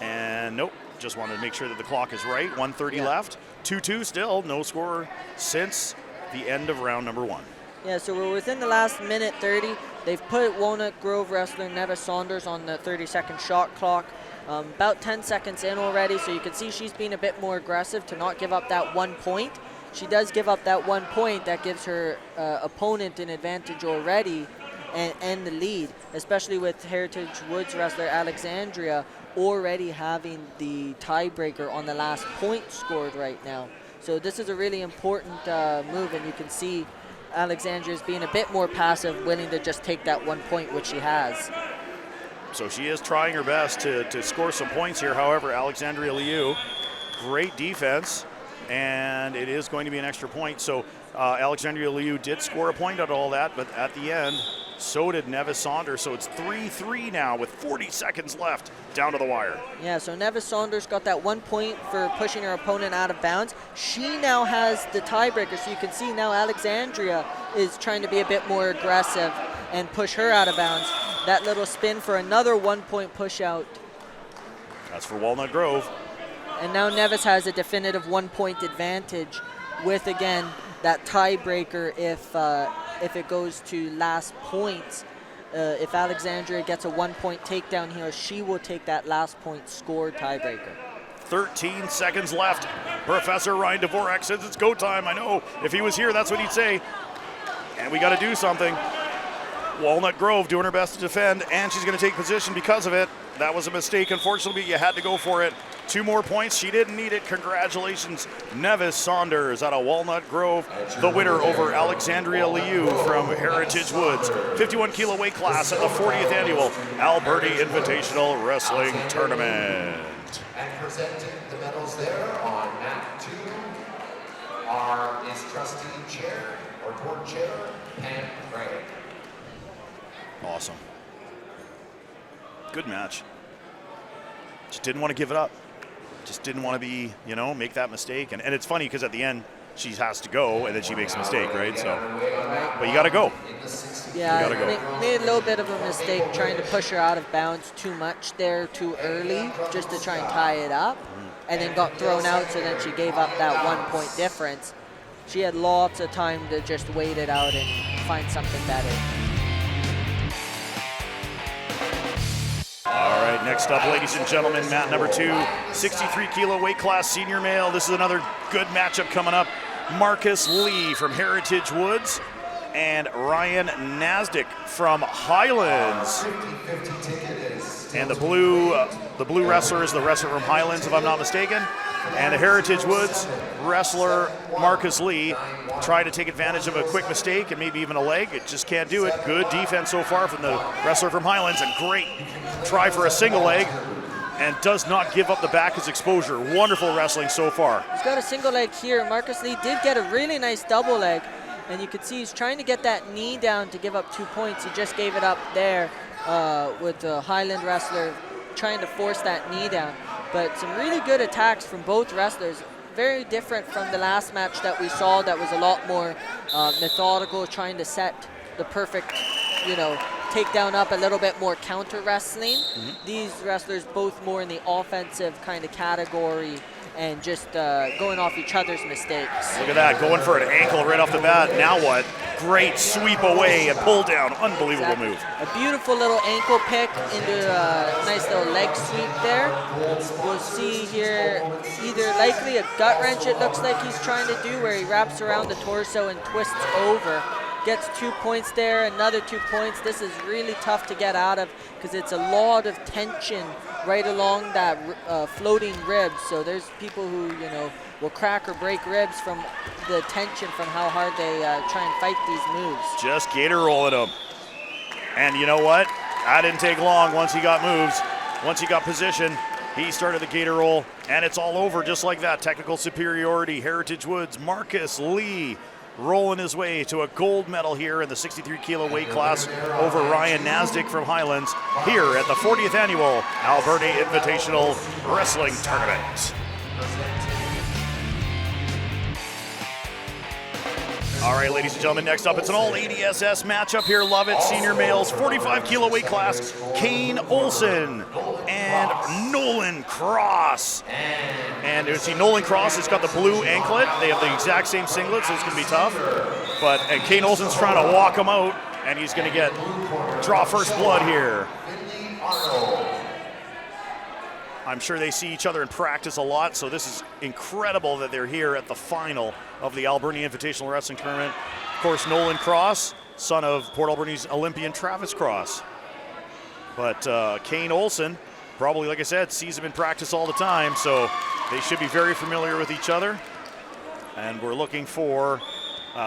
And nope, just wanted to make sure that the clock is right. 1:30 left. 2-2 still, no score since the end of round number 1. Yeah, so we're within the last minute 30. They've put Walnut Grove wrestler Nevis Saunders on the 30-second shot clock. About 10 seconds in already, so you can see she's being a bit more aggressive to not give up that 1 point. She does give up that 1 point. That gives her opponent an advantage already and the lead, especially with Heritage Woods wrestler Alexandria already having the tiebreaker on the last point scored right now. So this is a really important move, and you can see Alexandria's being a bit more passive, willing to just take that 1 point, which she has. So she is trying her best to score some points here. However, Alexandria Liu, great defense, and it is going to be an extra point. So Alexandria Liu did score a point out of all that, but at the end, so did Nevis Saunders. So it's 3-3 now with 40 seconds left down to the wire. Yeah, so Nevis Saunders got that 1 point for pushing her opponent out of bounds. She now has the tiebreaker, so you can see now Alexandria is trying to be a bit more aggressive and push her out of bounds. That little spin for another 1 point push out. That's for Walnut Grove. And now Nevis has a definitive 1 point advantage with, again, that tiebreaker if it goes to last points. If Alexandria gets a 1 point takedown here, she will take that last point score tiebreaker. 13 seconds left. Professor Ryan Dvorak says it's go time. I know if he was here, that's what he'd say. And we got to do something. Walnut Grove doing her best to defend, and she's going to take position because of it. That was a mistake. Unfortunately, you had to go for it. 2 more points. She didn't need it. Congratulations, Nevis Saunders out of Walnut Grove, the winner over Alexandria Liu from Heritage Woods. 51 kilo weight class at the 40th annual Alberni Invitational Wrestling Tournament. And presenting the medals there on mat 2 is trustee chair or board chair Pam Gray. Awesome. Good match. Just didn't want to give it up. Just didn't want to be, make that mistake. And it's funny because at the end, she has to go and then she makes a mistake, right? So, but you got to go. Yeah, you gotta go. Made a little bit of a mistake trying to push her out of bounds too much there too early just to try and tie it up. And then got thrown out, so then she gave up that 1 point difference. She had lots of time to just wait it out and find something better. All right, next up, ladies and gentlemen, mat number 2, 63 kilo weight class senior male. This is another good matchup coming up. Marcus Lee from Heritage Woods and Ryan Nasdick from Highlands. And the blue wrestler is the wrestler from Highlands, if I'm not mistaken. And the Heritage Woods wrestler, Marcus Lee, tried to take advantage of a quick mistake and maybe even a leg. It just can't do it. Good defense so far from the wrestler from Highlands. A great try for a single leg and does not give up the back as exposure. Wonderful wrestling so far. He's got a single leg here. Marcus Lee did get a really nice double leg. And you can see he's trying to get that knee down to give up 2 points. He just gave it up there with the Highland wrestler trying to force that knee down. But some really good attacks from both wrestlers. Very different from the last match that we saw that was a lot more methodical, trying to set the perfect, takedown up, a little bit more counter wrestling. These wrestlers both more in the offensive kind of category and just going off each other's mistakes. Look at that, going for an ankle right off the bat. Now what? Great sweep away and pull down. Unbelievable move. A beautiful little ankle pick into a nice little leg sweep there. We'll see here either likely a gut wrench it looks like he's trying to do, where he wraps around the torso and twists over. Gets 2 points there, another 2 points. This is really tough to get out of because it's a lot of tension right along that floating ribs. So there's people who, will crack or break ribs from the tension from how hard they try and fight these moves. Just gator rolling him. And you know what? That didn't take long once he got moves. Once he got position, he started the gator roll, and it's all over just like that. Technical superiority. Heritage Woods, Marcus Lee rolling his way to a gold medal here in the 63 kilo weight class over Ryan Nasdick from Highlands here at the 40th annual Alberni Invitational Wrestling Tournament. All right, ladies and gentlemen, next up, it's an all ADSS matchup here. Love it. Senior males, 45 kilo weight class. Kane Olson and Nolan Cross. And you see Nolan Cross has got the blue anklet. They have the exact same singlet, so it's going to be tough. And Kane Olson's trying to walk him out, and he's going to draw first blood here. I'm sure they see each other in practice a lot, so this is incredible that they're here at the final of the Alberni Invitational Wrestling Tournament. Of course, Nolan Cross, son of Port Alberni's Olympian Travis Cross. But Kane Olson, probably, like I said, sees him in practice all the time, so they should be very familiar with each other. And we're looking for,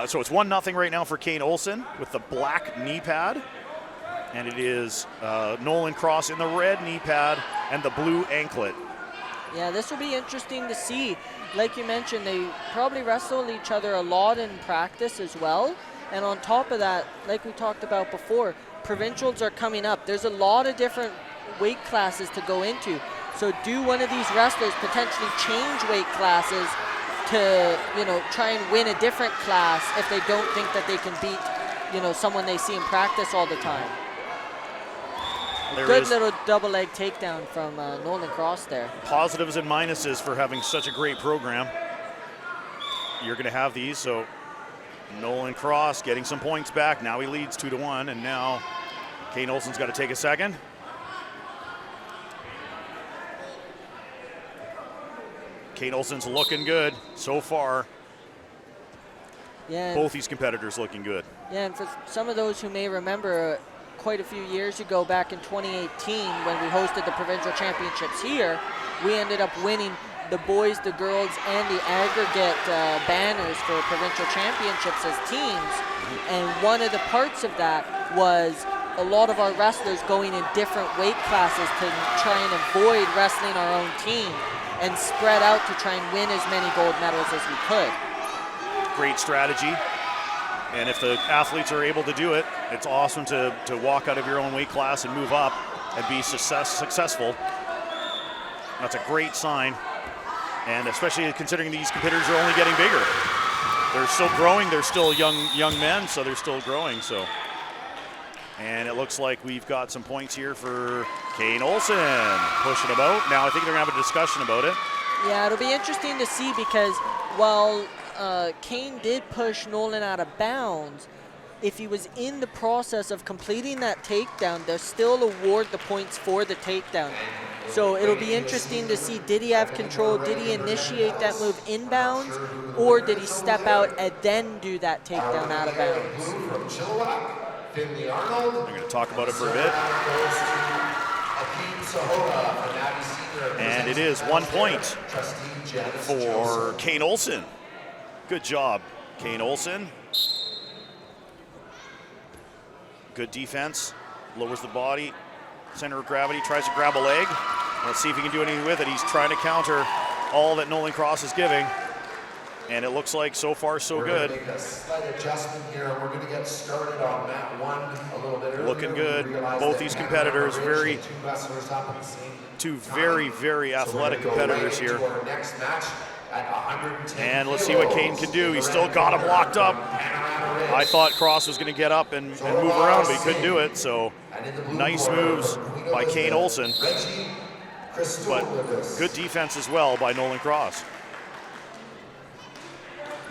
so it's 1-0 right now for Kane Olson with the black knee pad. And it is Nolan Cross in the red knee pad and the blue anklet. Yeah, this will be interesting to see. Like you mentioned, they probably wrestle each other a lot in practice as well. And on top of that, like we talked about before, provincials are coming up. There's a lot of different weight classes to go into. So do one of these wrestlers potentially change weight classes to, try and win a different class if they don't think that they can beat, someone they see in practice all the time. Good little double leg takedown from Nolan Cross there. Positives and minuses for having such a great program. You're going to have these, so Nolan Cross getting some points back. Now he leads 2-1, and now Kane Olson's got to take a second. Kane Olson's looking good so far. Yeah. Both these competitors looking good. Yeah, and for some of those who may remember, quite a few years ago, back in 2018, when we hosted the provincial championships here, we ended up winning the boys, the girls, and the aggregate banners for provincial championships as teams. And one of the parts of that was a lot of our wrestlers going in different weight classes to try and avoid wrestling our own team and spread out to try and win as many gold medals as we could. Great strategy. And if the athletes are able to do it, it's awesome to walk out of your own weight class and move up and be successful. That's a great sign. And especially considering these competitors are only getting bigger. They're still growing. They're still young men, so they're still growing. So, and it looks like we've got some points here for Kane Olsen pushing about. Now I think they're gonna have a discussion about it. Yeah, it'll be interesting to see because while Kane did push Nolan out of bounds, if he was in the process of completing that takedown, they'll still award the points for the takedown. So it'll be interesting to see, did he have control? Did he initiate that move inbounds? Or did he step out and then do that takedown out of bounds? I'm going to talk about it for a bit. And it is 1 point for Kane Olsen. Good job, Kane Olsen. Good defense, lowers the body, center of gravity, tries to grab a leg. Let's see if he can do anything with it. He's trying to counter all that Nolan Cross is giving. And it looks like so far so good. We're going to make a slight adjustment here. We're going to get started on mat 1 a little bit earlier. Looking good. Both these competitors, two very athletic competitors here. And let's see what Kane can do. He's still got him locked up. I thought Cross was going to get up and move around, but he couldn't do it. So nice moves by Kane Olsen. But good defense as well by Nolan Cross.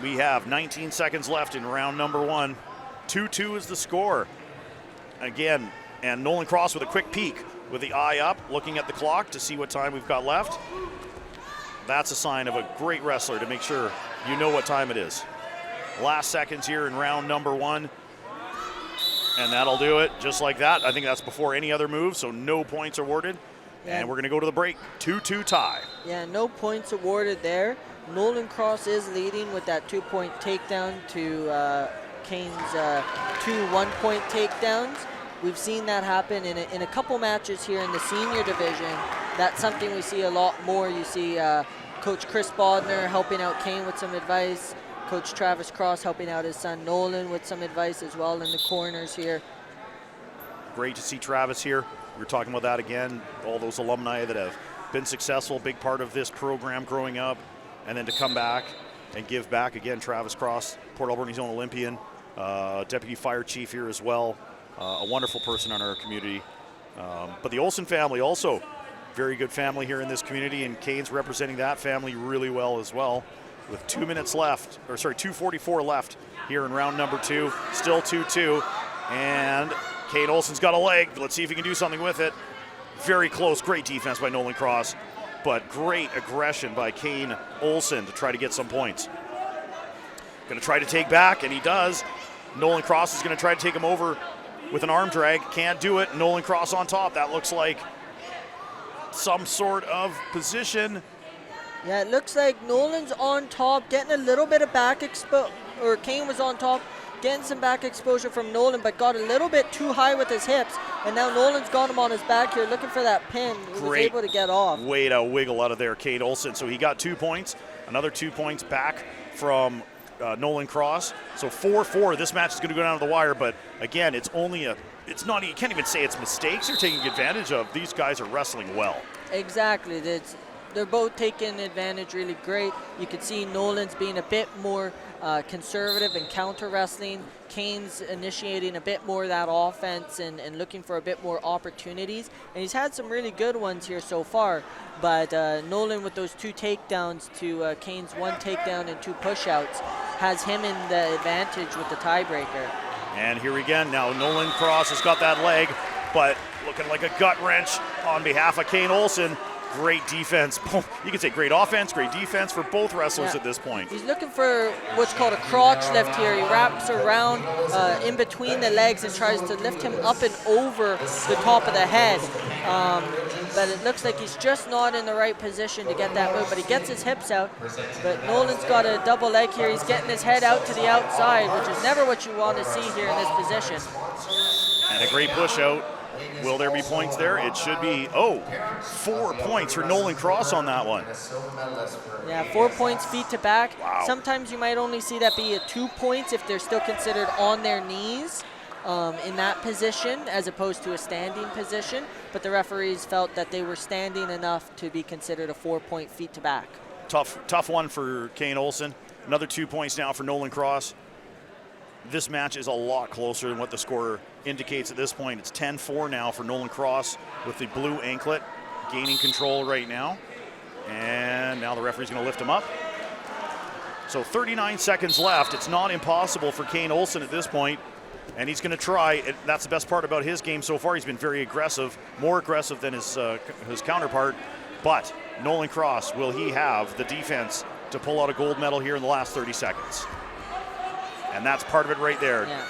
We have 19 seconds left in round number 1. 2-2 is the score. Again, and Nolan Cross with a quick peek with the eye up, looking at the clock to see what time we've got left. That's a sign of a great wrestler to make sure you know what time it is. Last seconds here in round number 1. And that'll do it just like that. I think that's before any other move, so no points awarded. Yeah. And we're going to go to the break. 2-2 tie. Yeah, no points awarded there. Nolan Cross is leading with that 2-point takedown to Kane's 2 1-point takedowns. We've seen that happen in a couple matches here in the senior division. That's something we see a lot more. You see Coach Chris Bodner helping out Kane with some advice. Coach Travis Cross helping out his son Nolan with some advice as well in the corners here. Great to see Travis here. We were talking about that again. All those alumni that have been successful, big part of this program growing up. And then to come back and give back again, Travis Cross, Port Alberni's own Olympian, deputy fire chief here as well, a wonderful person in our community. But the Olsen family also, very good family here in this community, and Kane's representing that family really well as well. With 2 minutes left, or sorry, 2:44 left here in round number 2, still 2-2, and Kane Olsen's got a leg. Let's see if he can do something with it. Very close, great defense by Nolan Cross. But great aggression by Kane Olsen to try to get some points. Going to try to take back, and he does. Nolan Cross is going to try to take him over with an arm drag. Can't do it. Nolan Cross on top. That looks like some sort of position. Yeah, it looks like Nolan's on top, getting a little bit of back or Kane was on top, getting some back exposure from Nolan, but got a little bit too high with his hips. And now Nolan's got him on his back here, looking for that pin. He was able to get off. Way to wiggle out of there, Kane Olsen. So he got 2 points, another 2 points back from Nolan Cross. So 4-4. This match is going to go down to the wire, but again, it's not, you can't even say it's mistakes they're taking advantage of. These guys are wrestling well. Exactly. They're both taking advantage really great. You can see Nolan's being a bit more conservative and counter wrestling. Kane's initiating a bit more of that offense and looking for a bit more opportunities. And he's had some really good ones here so far. But Nolan with those 2 takedowns to Kane's 1 takedown and 2 push-outs has him in the advantage with the tiebreaker. And here again, now Nolan Cross has got that leg, but looking like a gut wrench on behalf of Kane Olsen. Great defense. You can say great offense, great defense for both wrestlers at this point. He's looking for what's called a crotch lift here. He wraps around in between the legs and tries to lift him up and over the top of the head. But it looks like he's just not in the right position to get that move, but he gets his hips out. But Nolan's got a double leg here. He's getting his head out to the outside, which is never what you want to see here in this position. And a great push out. Will there be points there? It should be. 4 points for Nolan Cross on that one. Yeah, 4 points feet to back. Wow. Sometimes you might only see that be 2 points if they're still considered on their knees in that position as opposed to a standing position. But the referees felt that they were standing enough to be considered a 4 point feet to back. Tough one for Kane Olsen. Another 2 points now for Nolan Cross. This match is a lot closer than what the score indicates at this point. It's 10-4 now for Nolan Cross with the blue anklet, gaining control right now. And now the referee's going to lift him up. So 39 seconds left. It's not impossible for Kane Olsen at this point, and he's going to try. That's the best part about his game so far. He's been very aggressive, more aggressive than his counterpart. But Nolan Cross, will he have the defense to pull out a gold medal here in the last 30 seconds? And that's part of it right there. Yeah.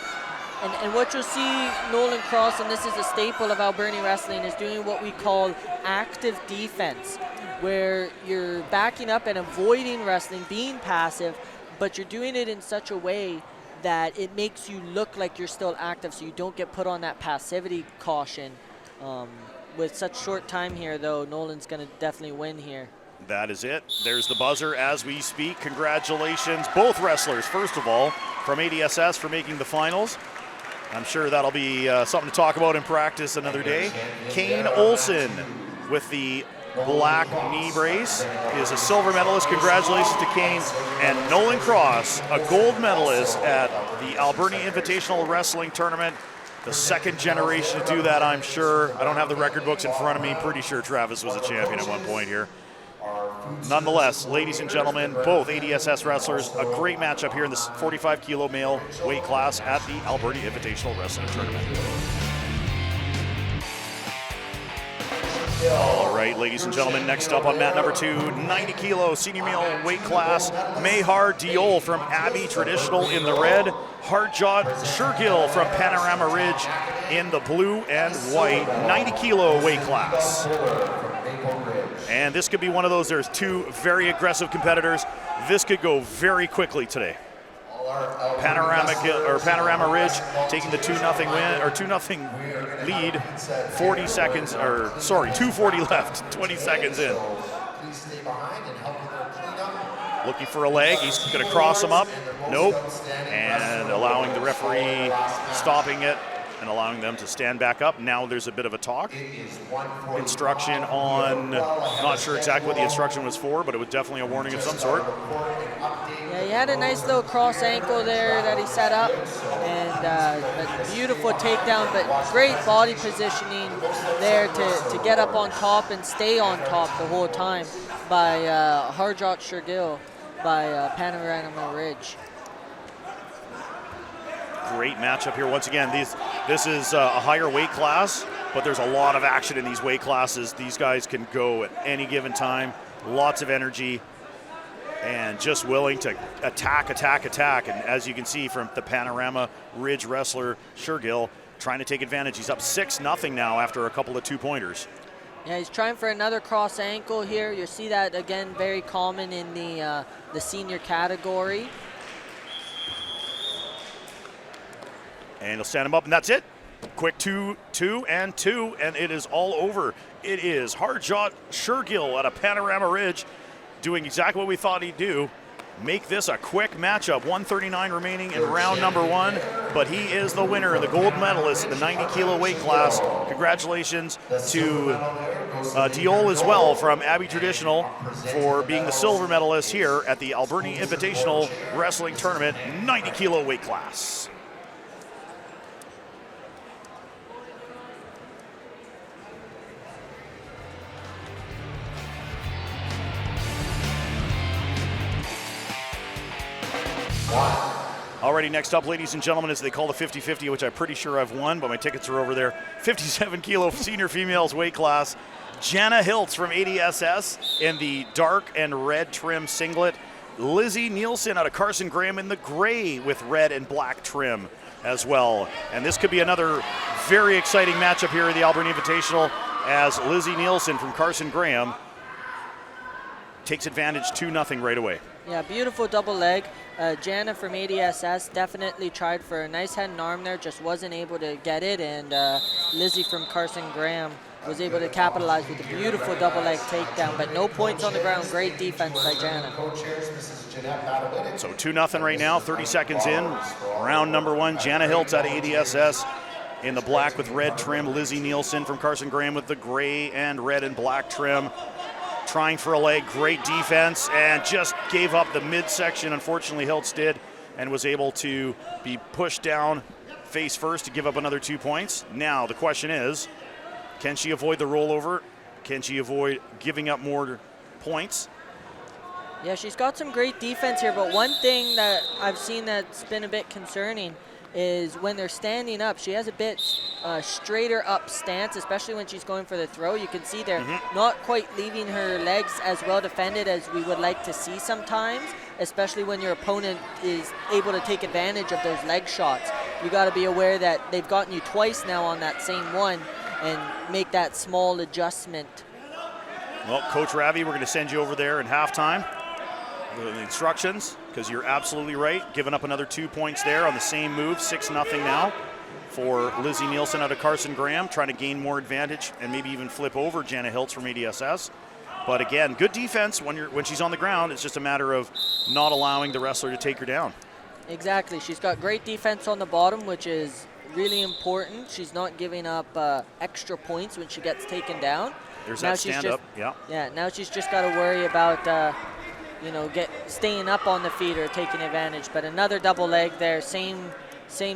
And what you'll see Nolan Cross, and this is a staple of Alberni Wrestling, is doing what we call active defense, where you're backing up and avoiding wrestling, being passive, but you're doing it in such a way that it makes you look like you're still active, so you don't get put on that passivity caution. With such short time here, though, Nolan's going to definitely win here. That is it. There's the buzzer as we speak. Congratulations, both wrestlers, first of all, from ADSS for making the finals. I'm sure that'll be something to talk about in practice another day. Kane Olsen with the black knee brace is a silver medalist. Congratulations to Kane. And Nolan Cross, a gold medalist at the Alberni Invitational Wrestling Tournament. The second generation to do that, I'm sure. I don't have the record books in front of me. Pretty sure Travis was a champion at one point here. Nonetheless, ladies and gentlemen, both ADSS wrestlers, a great matchup here in this 45 kilo male weight class at the Alberni Invitational Wrestling Tournament. All right, ladies and gentlemen, next up on mat number 2, 90 kilo senior male weight class, Mahar Diol from Abbey Traditional in the red, Harjot Shergill from Panorama Ridge in the blue and white, 90 kilo weight class. And this could be one of those, there's two very aggressive competitors. This could go very quickly today. Panorama Ridge taking the 2-0 win, or 2-0 lead, 40 seconds, or sorry, 2:40 left, 20 seconds in. Looking for a leg, he's gonna cross him up, nope, and allowing the referee, stopping it, and allowing them to stand back up. Now there's a bit of a talk. Instruction on, not sure exactly what the instruction was for, but it was definitely a warning of some sort. Yeah, he had a nice little cross ankle there that he set up, and a beautiful takedown, but great body positioning there to get up on top and stay on top the whole time by Harjot Shergill by Panorama Ridge. Great matchup here once again. This is a higher weight class, but there's a lot of action in these weight classes. These guys can go at any given time, lots of energy, and just willing to attack. And as you can see from the Panorama Ridge wrestler, Shergill, trying to take advantage. He's up 6-0 now after a couple of 2-pointers. Yeah, he's trying for another cross ankle here. You'll see that, again, very common in the senior category. And he'll stand him up, and that's it. Quick 2, 2, and 2, and it is all over. It is Harjot Shergill at a Panorama Ridge doing exactly what we thought he'd do. Make this a quick matchup. 1:39 remaining in round number 1, but he is the winner and the gold medalist in the 90 kilo weight class. Congratulations to Diol as well from Abbey Traditional for being the silver medalist here at the Alberni Invitational Wrestling Tournament, 90 kilo weight class. Alrighty, next up, ladies and gentlemen, is they call the 50-50, which I'm pretty sure I've won, but my tickets are over there. 57 kilo senior females weight class. Jana Hiltz from ADSS in the dark and red trim singlet. Lizzie Nielsen out of Carson Graham in the gray with red and black trim as well. And this could be another very exciting matchup here in the Alberni Invitational as Lizzie Nielsen from Carson Graham takes advantage 2-0 right away. Yeah, beautiful double leg. Jana from ADSS definitely tried for a nice head and arm there, just wasn't able to get it. And Lizzie from Carson Graham was able to capitalize with a beautiful double leg takedown, but no points on the ground. Great defense by Jana. So 2-0 right now, 30 seconds in. Round number 1, Jana Hiltz out of ADSS in the black with red trim. Lizzie Nielsen from Carson Graham with the gray and red and black trim. Trying for a leg, great defense, and just gave up the midsection. Unfortunately, Hiltz did, and was able to be pushed down face first to give up another 2 points. Now the question is, can she avoid the rollover? Can she avoid giving up more points? Yeah, she's got some great defense here, but one thing that I've seen that's been a bit concerning is when they're standing up, she has a bit straighter up stance, especially when she's going for the throw. You can see they're not quite leaving her legs as well defended as we would like to see sometimes, especially when your opponent is able to take advantage of those leg shots. You got to be aware that they've gotten you twice now on that same one and make that small adjustment. Well, Coach Ravi, we're going to send you over there in halftime. The instructions, because you're absolutely right. Giving up another 2 points there on the same move, 6-0 now for Lizzie Nielsen out of Carson Graham, trying to gain more advantage and maybe even flip over Jana Hiltz from ADSS. But again, good defense when she's on the ground. It's just a matter of not allowing the wrestler to take her down. Exactly. She's got great defense on the bottom, which is really important. She's not giving up extra points when she gets taken down. There's now that stand-up, yeah. Yeah, now she's just got to worry about staying up on the feet or taking advantage. But another double leg there, same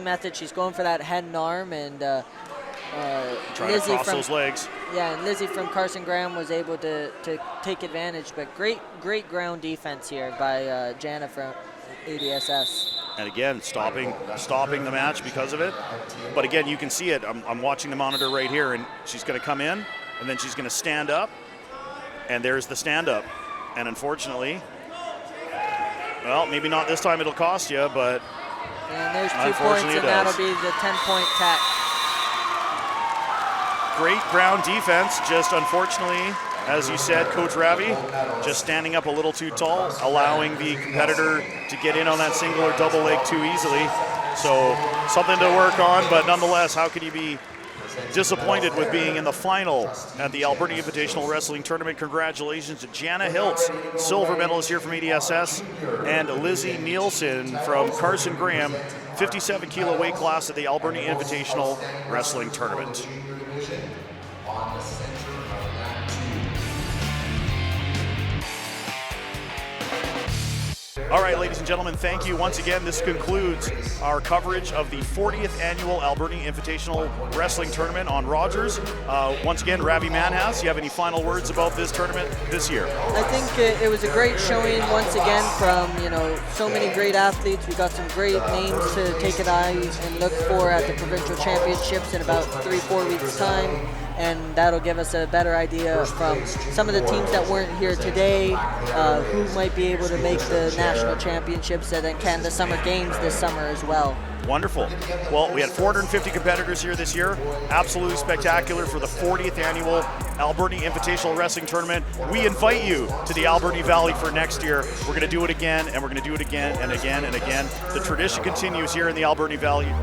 method. She's going for that head and arm, and trying to cross those legs. Yeah, and Lizzie from Carson Graham was able to take advantage. But great ground defense here by Jana from ADSS. And again, stopping the match because of it. But again, you can see it. I'm watching the monitor right here, and she's going to come in, and then she's going to stand up, and there's the stand up. And unfortunately, well, maybe not this time it'll cost you, but and there's 2 points, and that'll be the 10-point tack. Great ground defense, just unfortunately, as you said, Coach Ravi, just standing up a little too tall, allowing the competitor to get in on that single or double leg too easily. So something to work on, but nonetheless, how can you be disappointed with being in the final at the Alberni Invitational Wrestling Tournament? Congratulations to Jana Hiltz, silver medalist here from ADSS, and Lizzie Nielsen from Carson Graham, 57 kilo weight class at the Alberni Invitational Wrestling Tournament. All right, ladies and gentlemen, thank you once again. This concludes our coverage of the 40th annual Alberni Invitational Wrestling Tournament on Rogers. Once again, Ravi Manhas, you have any final words about this tournament this year? I think it was a great showing once again from so many great athletes. We got some great names to take an eye and look for at the provincial championships in about 3-4 weeks' time. And that'll give us a better idea from some of the teams that weren't here today, who might be able to make the national championships and then Canada Summer Games this summer as well. Wonderful. Well, we had 450 competitors here this year. Absolutely spectacular for the 40th annual Alberni Invitational Wrestling Tournament. We invite you to the Alberni Valley for next year. We're going to do it again, and we're going to do it again and again and again. The tradition continues here in the Alberni Valley